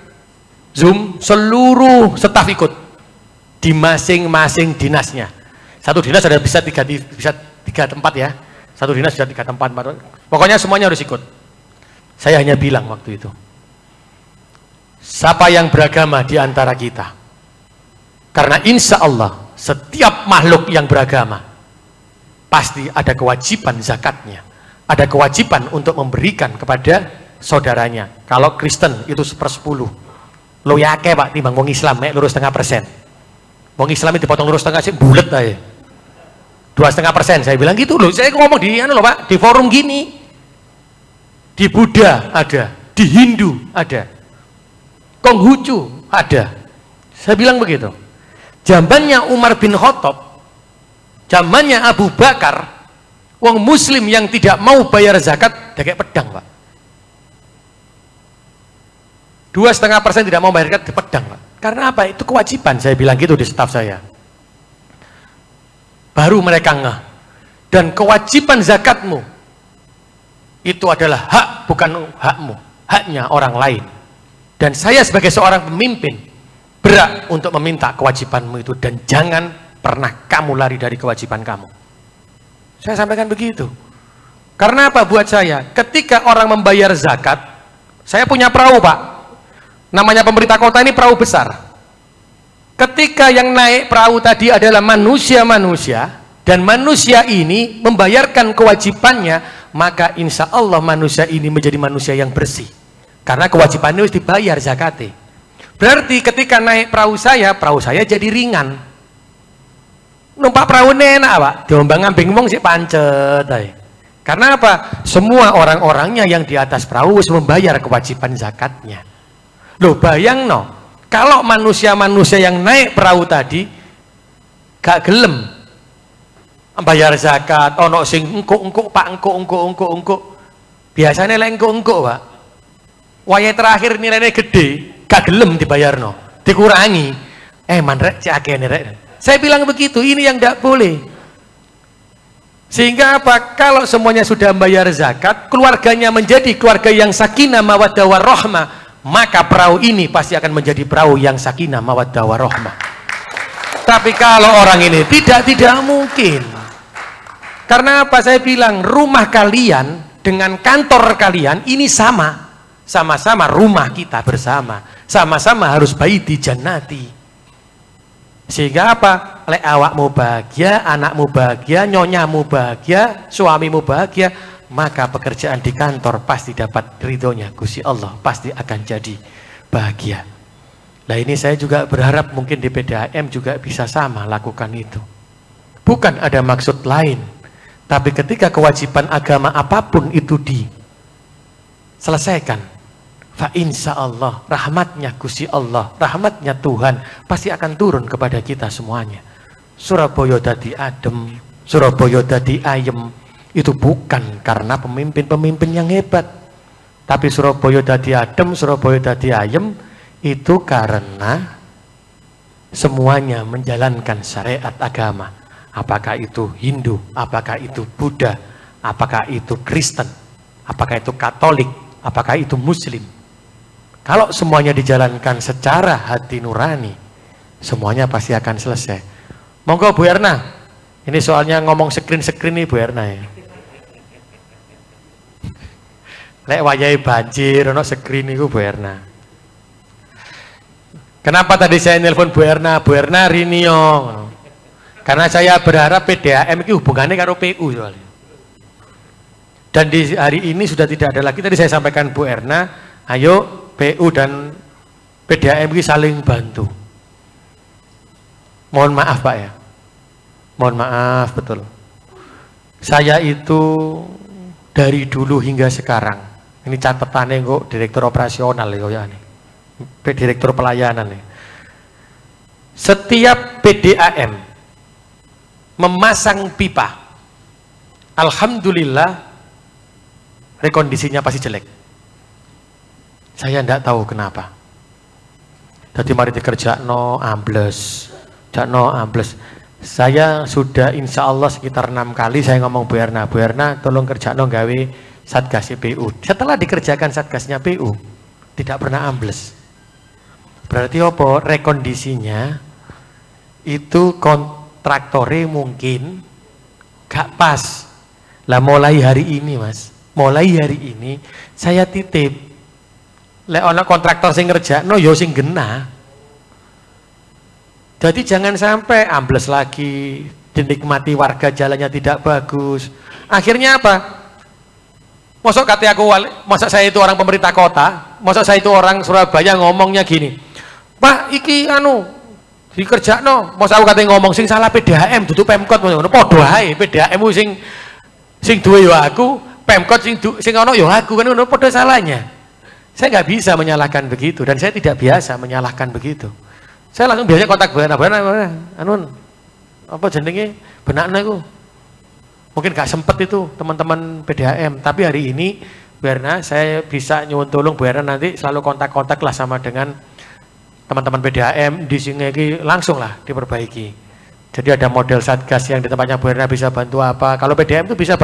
Zoom seluruh staf ikut di masing-masing dinasnya. Satu dinas ada bisa tiga tempat ya. Satu dinas bisa 3 tempat. Pokoknya semuanya harus ikut. Saya hanya bilang waktu itu, siapa yang beragama di antara kita? Karena insya Allah setiap makhluk yang beragama pasti ada kewajiban zakatnya, ada kewajiban untuk memberikan kepada saudaranya. Kalau Kristen itu 1/10. Lo yake Pak timbang wong Islam mek 2,5%. Wong Islam itu dipotong 2,5 sih bulet aja. 2,5%. Saya bilang gitu loh. Saya ngomong di loh Pak, di forum gini. Di Buddha ada, di Hindu ada, Konghucu ada. Saya bilang begitu. Zamannya Umar bin Khattab, zamannya Abu Bakar, wong Muslim yang tidak mau bayar zakat, kayak pedang Pak. 2,5% tidak mau bayar zakat, pedang Pak. Karena apa? Itu kewajiban. Saya bilang gitu di staf saya. Baru mereka ngeh. Dan kewajiban zakatmu itu adalah hak, bukan hakmu, haknya orang lain. Dan saya sebagai seorang pemimpin berhak untuk meminta kewajibanmu itu, dan jangan pernah kamu lari dari kewajiban kamu. Saya sampaikan begitu. Karena apa buat saya? Ketika orang membayar zakat, saya punya perahu Pak. Namanya pemerintah kota ini perahu besar. Ketika yang naik perahu tadi adalah manusia-manusia, dan manusia ini membayarkan kewajibannya, maka insya Allah manusia ini menjadi manusia yang bersih. Karena kewajibannya harus dibayar zakatnya. Berarti ketika naik perahu saya jadi ringan. Numpak perahu enak Pak, diombang-ambing wong sik pancet ae. Karena apa? Semua orang-orangnya yang di atas perahu harus membayar kewajiban zakatnya. Loh bayang no, kalau manusia-manusia yang naik perahu tadi gak gelem bayar zakat, ono sing engkuk Pak, engkuk. Biasanya lek engkuk Pak, waya terakhir nilainya gede, gak gelem dibayar no, dikurangi. Manrek cake rek. Saya bilang begitu, ini yang tidak boleh. Sehingga apa? Kalau semuanya sudah membayar zakat, keluarganya menjadi keluarga yang sakinah mawaddah warahmah, maka perahu ini pasti akan menjadi perahu yang sakinah mawaddah warahmah. Tapi kalau orang ini tidak mungkin. Karena apa? Saya bilang rumah kalian dengan kantor kalian ini sama-sama rumah kita bersama, sama-sama harus baiti jannati. Sehingga apa? Lek awakmu bahagia, anakmu bahagia, nyonyamu bahagia, suamimu bahagia, maka pekerjaan di kantor pasti dapat ridhonya Gusti Allah, pasti akan jadi bahagia. Nah ini saya juga berharap mungkin di PDAM juga bisa sama lakukan itu. Bukan ada maksud lain, tapi ketika kewajiban agama apapun itu diselesaikan, fa insya Allah rahmatnya Gusti Allah, rahmatnya Tuhan pasti akan turun kepada kita semuanya. Surabaya dadi adem, Surabaya dadi ayem, itu bukan karena pemimpin-pemimpin yang hebat, tapi Surabaya dadi adem, Surabaya dadi ayem itu karena semuanya menjalankan syariat agama. Apakah itu Hindu, apakah itu Buddha, apakah itu Kristen, apakah itu Katolik, apakah itu Muslim. Kalau semuanya dijalankan secara hati nurani, semuanya pasti akan selesai. Monggo Bu Erna, ini soalnya ngomong screen nih Bu Erna ya. Lek wayahe banjir ono screen niku Bu Erna. Kenapa tadi saya nelpon Bu Erna? Bu Erna Rinio. Karena saya berharap PDAM itu hubungannya karo PU soalnya. Dan di hari ini sudah tidak ada lagi. Tadi saya sampaikan Bu Erna, ayo PU dan PDAM ini saling bantu. Mohon maaf Pak ya. Mohon maaf betul. Saya itu dari dulu hingga sekarang, ini catatannya kok direktur operasional ya ini. Direktur pelayanan nih. Setiap PDAM memasang pipa, alhamdulillah rekondisinya pasti jelek. Saya tidak tahu kenapa. Tadi mari dikerjakno ambles, ambles. Saya sudah insya Allah sekitar 6 kali saya ngomong Bu Erna tolong kerjakno gawe satgas PU. Setelah dikerjakan satgasnya PU, tidak pernah ambles. Berarti apa? Rekondisinya itu kontraktornya mungkin gak pas. Lah mulai hari ini Mas, mulai hari ini saya titip. Lek ana kontraktor sing ngerjakno ya sing genah. Jadi jangan sampai ambles lagi, dinikmati warga, jalannya tidak bagus. Akhirnya apa? Masa kata aku, masa saya itu orang pemerintah kota, masa saya itu orang Surabaya ngomongnya gini, Pak, iki anu dikerjakno, masa aku katanya ngomong sing salah PDAM, duduk Pemkot, podo ae PDAM sing duwe yo aku, Pemkot sing ono yo aku, kan ngono podo salahnya. Saya nggak bisa menyalahkan begitu, dan saya tidak biasa menyalahkan begitu. Saya langsung biasanya kontak anun apa jenenge benakna iku. Mungkin gak sempet itu teman-teman PDAM, tapi hari ini biarna saya bisa nyuwun tolong biarna nanti selalu kontak-kontak lah sama dengan teman-teman PDAM di sini langsung lah diperbaiki. Jadi ada model satgas yang di tempatnya Bu Erna bisa bantu apa. Kalau PDAM itu bisa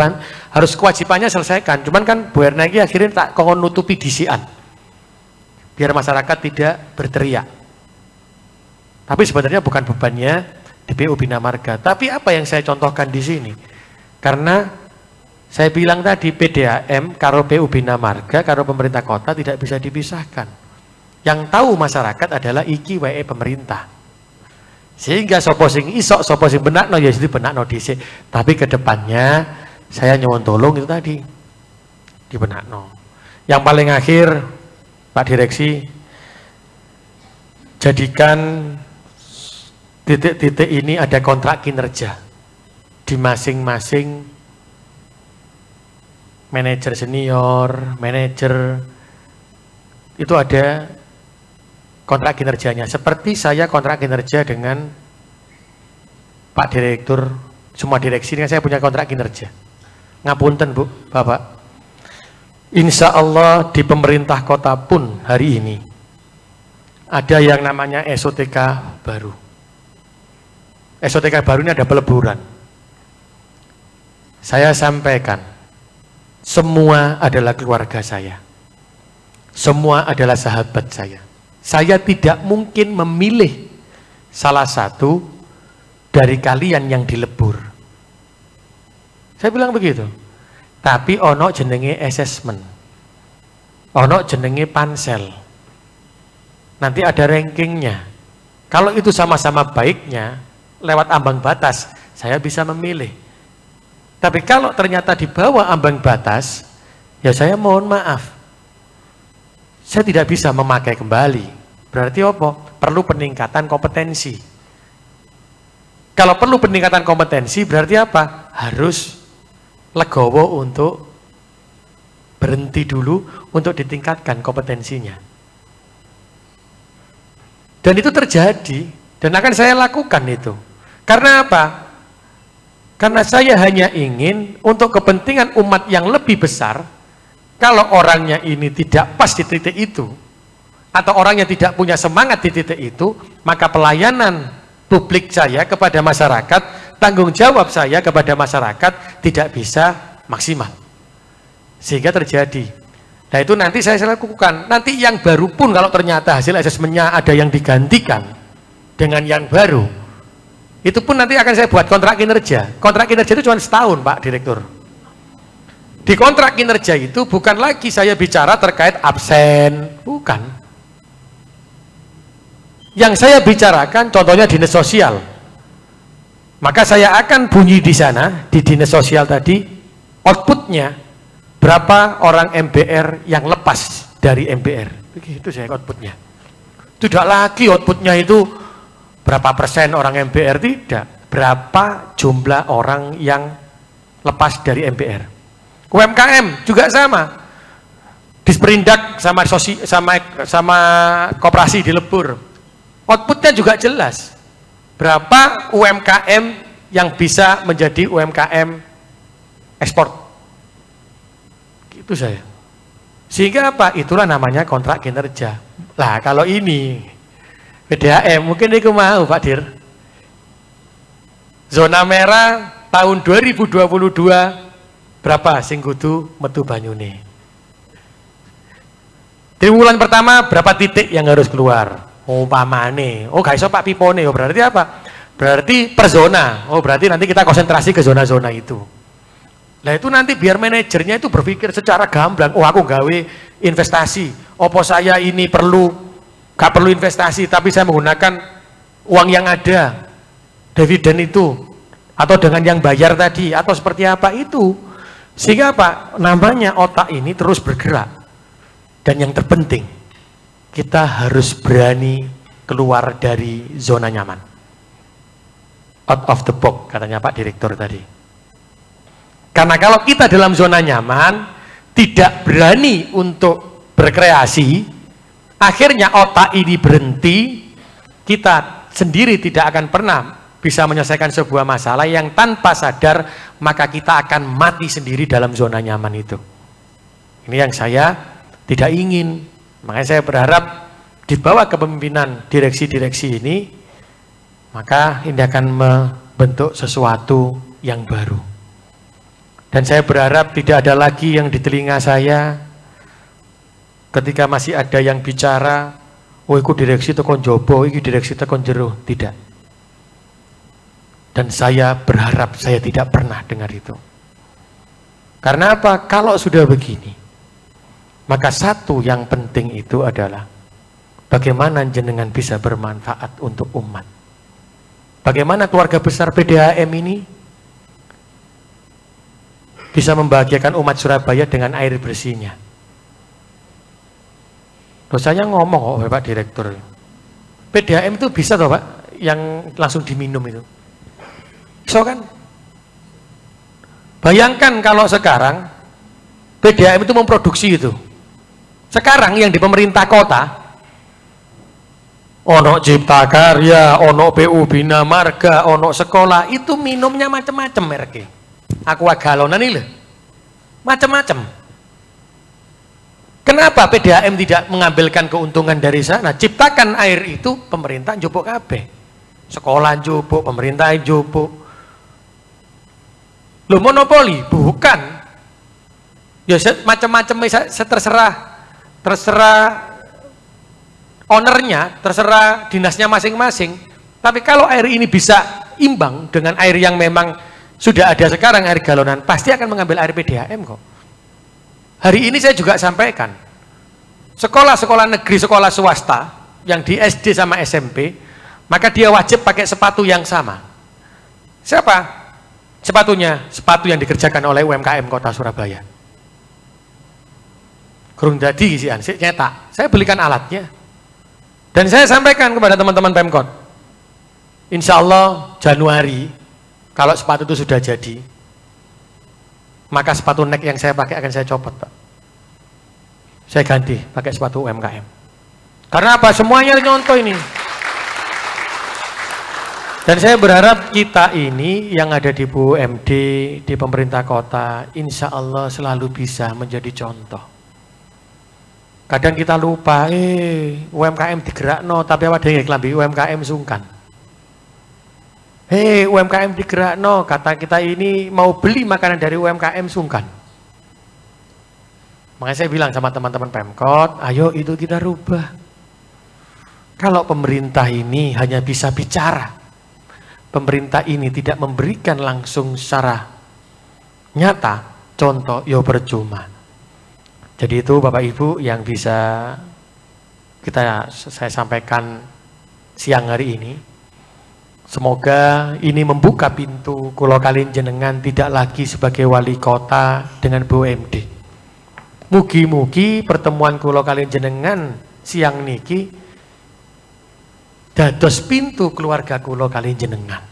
harus kewajibannya selesaikan. Cuman kan Bu Erna ini akhirnya tak kongkon nutupi disian. Biar masyarakat tidak berteriak. Tapi sebenarnya bukan bebannya DPU Bina Marga. Tapi apa yang saya contohkan di sini? Karena saya bilang tadi PDAM karo PU Bina Marga karo pemerintah kota tidak bisa dipisahkan. Yang tahu masyarakat adalah iki wae pemerintah. Sehingga sopo sing isok, sopo sing benakno ya jadi benakno dhisik. Tapi kedepannya saya nyuwun tolong itu tadi di benakno. Yang paling akhir Pak Direksi, jadikan titik-titik ini ada kontrak kinerja di masing-masing manajer senior, manajer itu ada kontrak kinerjanya. Seperti saya kontrak kinerja dengan Pak Direktur, semua direksi ini saya punya kontrak kinerja. Ngapunten Bu, Bapak. Insya Allah di pemerintah kota pun hari ini ada yang namanya SOTK baru. SOTK baru ini ada peleburan. Saya sampaikan, semua adalah keluarga saya. Semua adalah sahabat saya. Saya tidak mungkin memilih salah satu dari kalian yang dilebur. Saya bilang begitu. Tapi ono jenenge assessment. Ono jenenge pansel. Nanti ada rankingnya. Kalau itu sama-sama baiknya, lewat ambang batas, saya bisa memilih. Tapi kalau ternyata di bawah ambang batas, ya saya mohon maaf. Saya tidak bisa memakai kembali. Berarti apa? Perlu peningkatan kompetensi. Kalau perlu peningkatan kompetensi berarti apa? Harus legowo untuk berhenti dulu untuk ditingkatkan kompetensinya. Dan itu terjadi dan akan saya lakukan itu. Karena apa? Karena saya hanya ingin untuk kepentingan umat yang lebih besar, kalau orangnya ini tidak pas di titik itu, atau orangnya tidak punya semangat di titik itu, maka pelayanan publik saya kepada masyarakat, tanggung jawab saya kepada masyarakat tidak bisa maksimal. Sehingga terjadi. Nah itu nanti saya lakukan. Nanti yang baru pun kalau ternyata hasil asesmennya ada yang digantikan dengan yang baru, itu pun nanti akan saya buat kontrak kinerja. Kontrak kinerja itu cuma setahun Pak Direktur. Di kontrak kinerja itu bukan lagi saya bicara terkait absen, bukan. Yang saya bicarakan contohnya dinas sosial. Maka saya akan bunyi di sana, di dinas sosial tadi, outputnya berapa orang MBR yang lepas dari MBR. Begitu saya outputnya. Tidak lagi outputnya itu berapa persen orang MBR, tidak. Berapa jumlah orang yang lepas dari MBR. UMKM juga sama. Disperindak sama koperasi dilebur. Outputnya juga jelas. Berapa UMKM yang bisa menjadi UMKM ekspor. Itu saya. Sehingga apa? Itulah namanya kontrak kinerja. Lah kalau ini PDAM mungkin itu mau Pak Dir. Zona merah tahun 2022 berapa sing kudu metu banyune. Triwulan pertama berapa titik yang harus keluar? Umpamane, oh gak iso Pak pipone, oh berarti apa? Berarti per zona. Oh berarti nanti kita konsentrasi ke zona-zona itu. Nah itu nanti biar manajernya itu berpikir secara gamblang, oh aku gawe investasi, opo saya ini gak perlu investasi, tapi saya menggunakan uang yang ada, dividen itu, atau dengan yang bayar tadi, atau seperti apa itu. Sehingga apa? Namanya otak ini terus bergerak. Dan yang terpenting, kita harus berani keluar dari zona nyaman. Out of the box, katanya Pak Direktur tadi. Karena kalau kita dalam zona nyaman, tidak berani untuk berkreasi, akhirnya otak ini berhenti, kita sendiri tidak akan pernah bisa menyelesaikan sebuah masalah yang tanpa sadar, maka kita akan mati sendiri dalam zona nyaman itu. Ini yang saya tidak ingin. Makanya saya berharap di bawah kepemimpinan direksi-direksi ini, maka ini akan membentuk sesuatu yang baru. Dan saya berharap tidak ada lagi yang di telinga saya ketika masih ada yang bicara, oh itu direksi tekon jobo, itu direksi tekon jero. Tidak. Dan saya berharap saya tidak pernah dengar itu. Karena apa? Kalau sudah begini, maka satu yang penting itu adalah bagaimana jenengan bisa bermanfaat untuk umat. Bagaimana keluarga besar PDAM ini bisa membahagiakan umat Surabaya dengan air bersihnya. Loh, saya ngomong kok Pak Direktur, PDAM itu bisa toh Pak, yang langsung diminum itu. So kan? Bayangkan kalau sekarang PDAM itu memproduksi itu. Sekarang yang di pemerintah kota, ono Cipta Karya, ono PU Bina Marga, ono sekolah, itu minumnya macam-macam mereknya. Aqua galonan ini loh, macam-macam. Kenapa PDAM tidak mengambilkan keuntungan dari sana? Ciptakan air itu, pemerintah njupuk kabeh. Sekolah njupuk, pemerintah njupuk. Loh, monopoli? Bukan. Ya macam-macam, terserah ownernya, terserah dinasnya masing-masing. Tapi kalau air ini bisa imbang dengan air yang memang sudah ada sekarang, air galonan, pasti akan mengambil air PDAM kok. Hari ini saya juga sampaikan, sekolah-sekolah negeri, sekolah swasta yang di SD sama SMP, maka dia wajib pakai sepatu yang sama. Siapa sepatunya? Sepatu yang dikerjakan oleh UMKM Kota Surabaya. Kurung dadi isian, saya nyetak, saya belikan alatnya. Dan saya sampaikan kepada teman-teman Pemkot, insya Allah Januari, kalau sepatu itu sudah jadi, maka sepatu nek yang saya pakai akan saya copot Pak. Saya ganti pakai sepatu UMKM. Karena apa? Semuanya nyontoh ini. Dan saya berharap kita ini yang ada di BUMD, di pemerintah kota, insya Allah selalu bisa menjadi contoh. Kadang kita lupa, UMKM digerakno, tapi apa dengan kelambi UMKM sungkan. UMKM digerakno, kata kita ini mau beli makanan dari UMKM sungkan. Makanya saya bilang sama teman-teman Pemkot, ayo itu kita rubah. Kalau pemerintah ini hanya bisa bicara, pemerintah ini tidak memberikan langsung secara nyata, contoh, ya percuma. Jadi itu Bapak Ibu yang bisa saya sampaikan siang hari ini. Semoga ini membuka pintu kula kalih jenengan tidak lagi sebagai wali kota dengan BUMD. Mugi-mugi pertemuan kula kalih jenengan siang niki dados pintu keluarga kula kalih jenengan.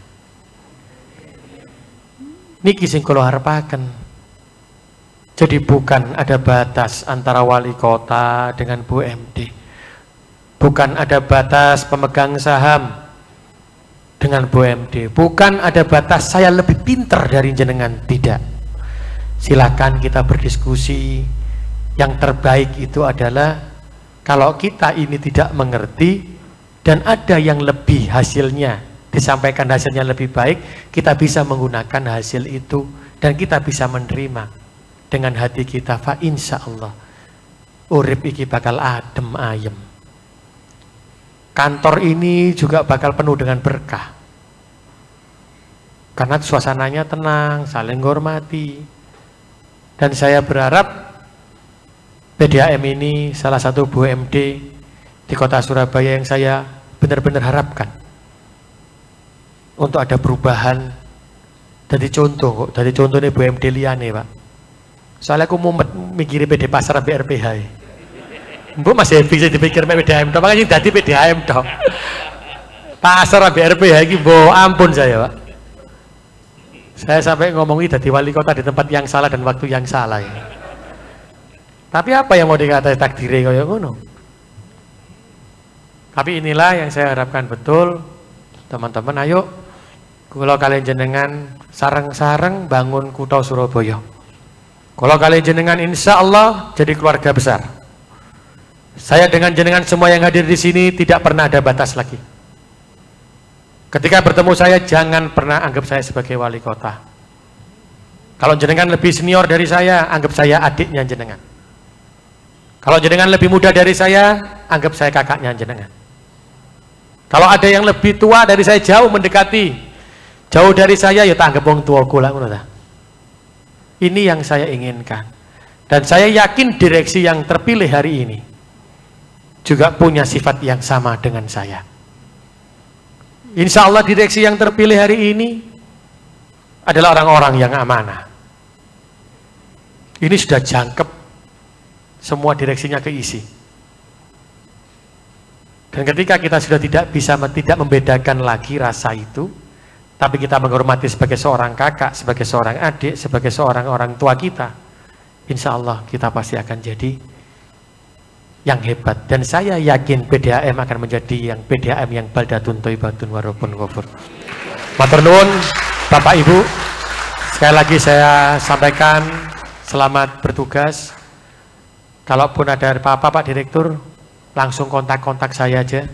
Niki sing kula harepaken. Jadi bukan ada batas antara wali kota dengan BUMD. Bukan ada batas pemegang saham dengan BUMD, bukan ada batas saya lebih pintar dari jenengan, tidak. Silakan kita berdiskusi. Yang terbaik itu adalah kalau kita ini tidak mengerti dan ada yang lebih hasilnya, disampaikan hasilnya lebih baik, kita bisa menggunakan hasil itu dan kita bisa menerima dengan hati kita. Fa insya Allah urip iki bakal adem ayem. Kantor ini juga bakal penuh dengan berkah. Karena suasananya tenang, saling menghormati. Dan saya berharap PDAM ini salah satu BUMD di kota Surabaya yang saya benar-benar harapkan untuk ada perubahan Dari contoh kok, dari contohnya BUMD liane Pak. Soalnya aku mau mikir PD Pasar BRPH. Mbok masih bisa dipikir PDAM toh, makanya jadi PDAM toh. Pasar BRPH ini, ampun saya Pak. Saya sampai ngomongi jadi wali kota di tempat yang salah dan waktu yang salah ini. Tapi apa yang mau dikatakan takdirnya kayak ngono? Tapi inilah yang saya harapkan betul, teman-teman. Ayo, kalau kalian jenengan sareng-sareng bangun kutha Surabaya. Kalau kalian jenengan insya Allah jadi keluarga besar. Saya dengan jenengan semua yang hadir di sini tidak pernah ada batas lagi. Ketika bertemu saya jangan pernah anggap saya sebagai wali kota. Kalau jenengan lebih senior dari saya, anggap saya adiknya jenengan. Kalau jenengan lebih muda dari saya, anggap saya kakaknya jenengan. Kalau ada yang lebih tua dari saya, jauh mendekati, jauh dari saya, ya tak anggap wong tuaku lah. Ini yang saya inginkan. Dan saya yakin direksi yang terpilih hari ini juga punya sifat yang sama dengan saya. Insya Allah direksi yang terpilih hari ini adalah orang-orang yang amanah. Ini sudah jangkep. Semua direksinya keisi. Dan ketika kita sudah tidak membedakan lagi rasa itu, tapi kita menghormati sebagai seorang kakak, sebagai seorang adik, sebagai seorang orang tua kita, insya Allah kita pasti akan jadi yang hebat. Dan saya yakin PDAM akan menjadi yang PDAM yang baldatun thayyibatun warabun ghafur. Matur nuwun Bapak Ibu, sekali lagi saya sampaikan selamat bertugas. Kalaupun ada apa-apa Pak Direktur, langsung kontak saya aja.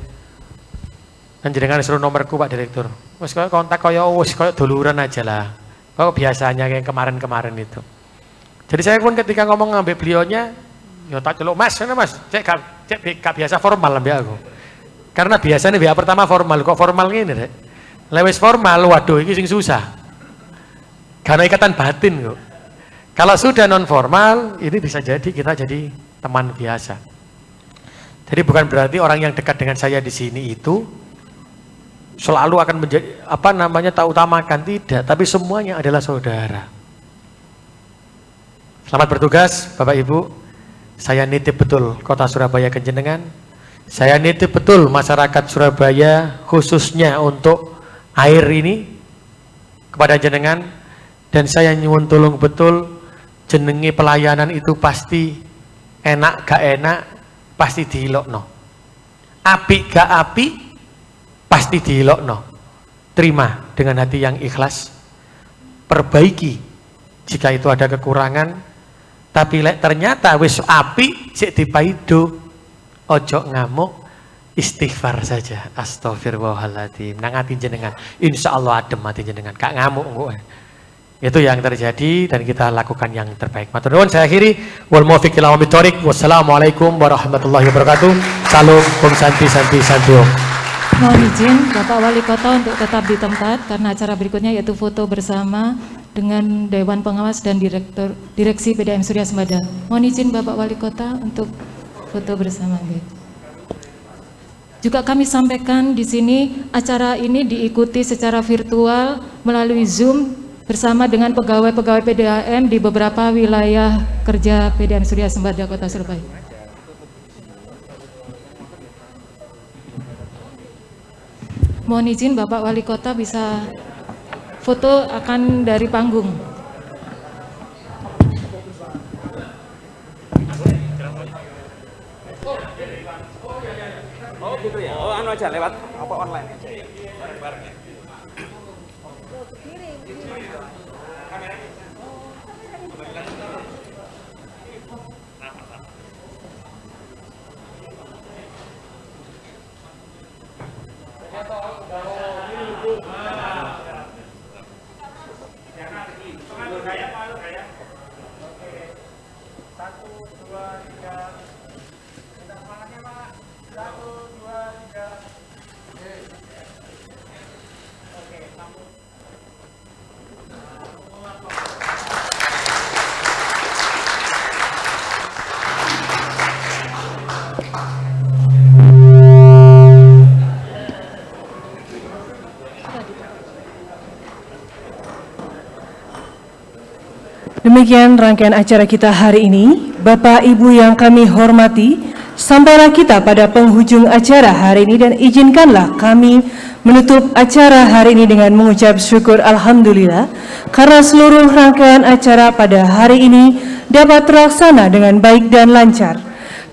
Dan jenengan suruh nomorku Pak Direktur. Wes koyo kontak koyo duluran aja lah. Kok biasanya kayak kemarin-kemarin itu. Jadi saya pun ketika ngomong ngambil beliaunya, ya tak celuk Mas, mana Mas? Cek gak biasa formal ambil aku. Karena biasanya biar pertama formal, kok formal gini deh. Lewis formal, waduh ini sing susah. Karena ikatan batin kok. Kalau sudah non formal, ini bisa jadi kita jadi teman biasa. Jadi bukan berarti orang yang dekat dengan saya di sini itu selalu akan menjadi tak utamakan, tidak, tapi semuanya adalah saudara. Selamat bertugas Bapak Ibu. Saya nitip betul kota Surabaya ke jenengan. Saya nitip betul masyarakat Surabaya khususnya untuk air ini kepada jenengan. Dan saya nyuwun tolong betul, jenengi pelayanan itu pasti enak gak enak pasti diilokno, apik gak apik pasti diilokno. Terima dengan hati yang ikhlas, perbaiki jika itu ada kekurangan. Tapi ternyata wis apik sik dipaido, ojo ngamuk, istighfar saja, astagfirullahaladzim. Nang hati jenengan insya Allah adem hati jenengan, gak ngamuk kok. Itu yang terjadi dan kita lakukan yang terbaik. Matur nuwun, saya akhiri. Wal muwaffiq ila aqwamit thoriq. Wassalamualaikum warahmatullahi wabarakatuh. Salam, Om Santi Santi Santiyo. Mohon izin Bapak Wali Kota untuk tetap di tempat karena acara berikutnya yaitu foto bersama dengan Dewan Pengawas dan Direksi PDAM Surya Sembada. Mohon izin Bapak Wali Kota untuk foto bersama. Juga kami sampaikan di sini acara ini diikuti secara virtual melalui Zoom bersama dengan pegawai-pegawai PDAM di beberapa wilayah kerja PDAM Surya Sembada Kota Surabaya. Mohon izin Bapak Wali Kota bisa foto akan dari panggung. Oh gitu ya, oh anu aja lewat apa online aja ya, bareng-bareng ya. Demikian rangkaian acara kita hari ini. Bapak Ibu yang kami hormati, sampailah kita pada penghujung acara hari ini dan izinkanlah kami menutup acara hari ini dengan mengucap syukur alhamdulillah karena seluruh rangkaian acara pada hari ini dapat terlaksana dengan baik dan lancar.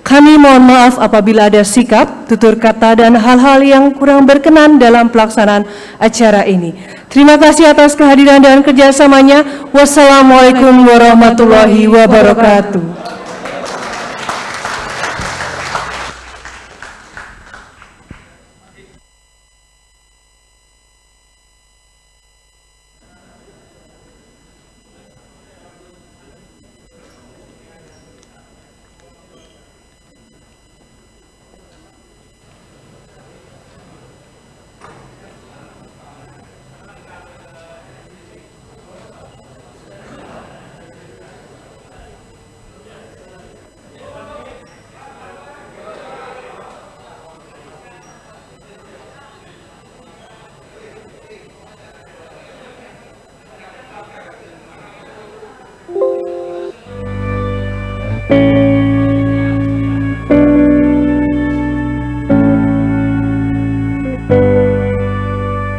Kami mohon maaf apabila ada sikap, tutur kata, dan hal-hal yang kurang berkenan dalam pelaksanaan acara ini. Terima kasih atas kehadiran dan kerjasamanya. Wassalamualaikum warahmatullahi wabarakatuh.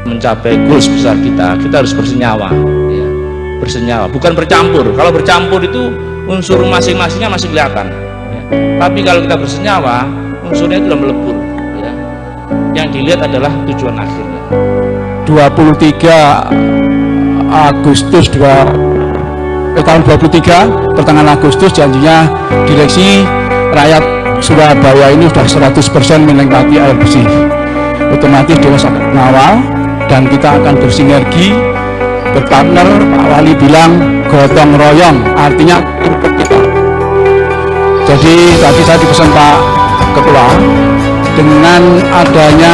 Mencapai goals besar kita harus bersenyawa, ya. Bersenyawa, bukan bercampur. Kalau bercampur itu unsur masing-masingnya masih kelihatan, ya. Tapi kalau kita bersenyawa, unsurnya itu sudah melebur, ya. Yang dilihat adalah tujuan akhirnya. 23 Agustus tahun 23, pertengahan Agustus, janjinya direksi rakyat Surabaya ini sudah 100% menikmati air bersih. Otomatis Dewas akan mengawal dan kita akan bersinergi, berpartner. Pak Wali bilang gotong royong, artinya ikut kita. Jadi tadi saya dipesan Pak Ketua, dengan adanya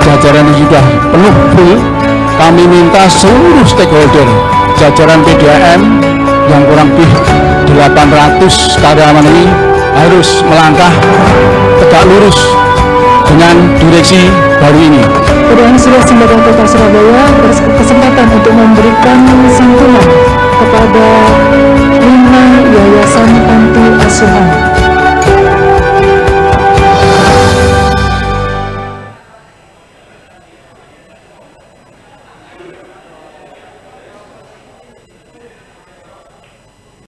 jajaran yang sudah penuh full, kami minta seluruh stakeholder jajaran PDAM yang kurang lebih 800 karyawan ini harus melangkah tegak lurus dengan direksi baru ini. PDAM Surya Sembada Kota Surabaya berkesempatan untuk memberikan santunan kepada 5 yayasan panti asuhan.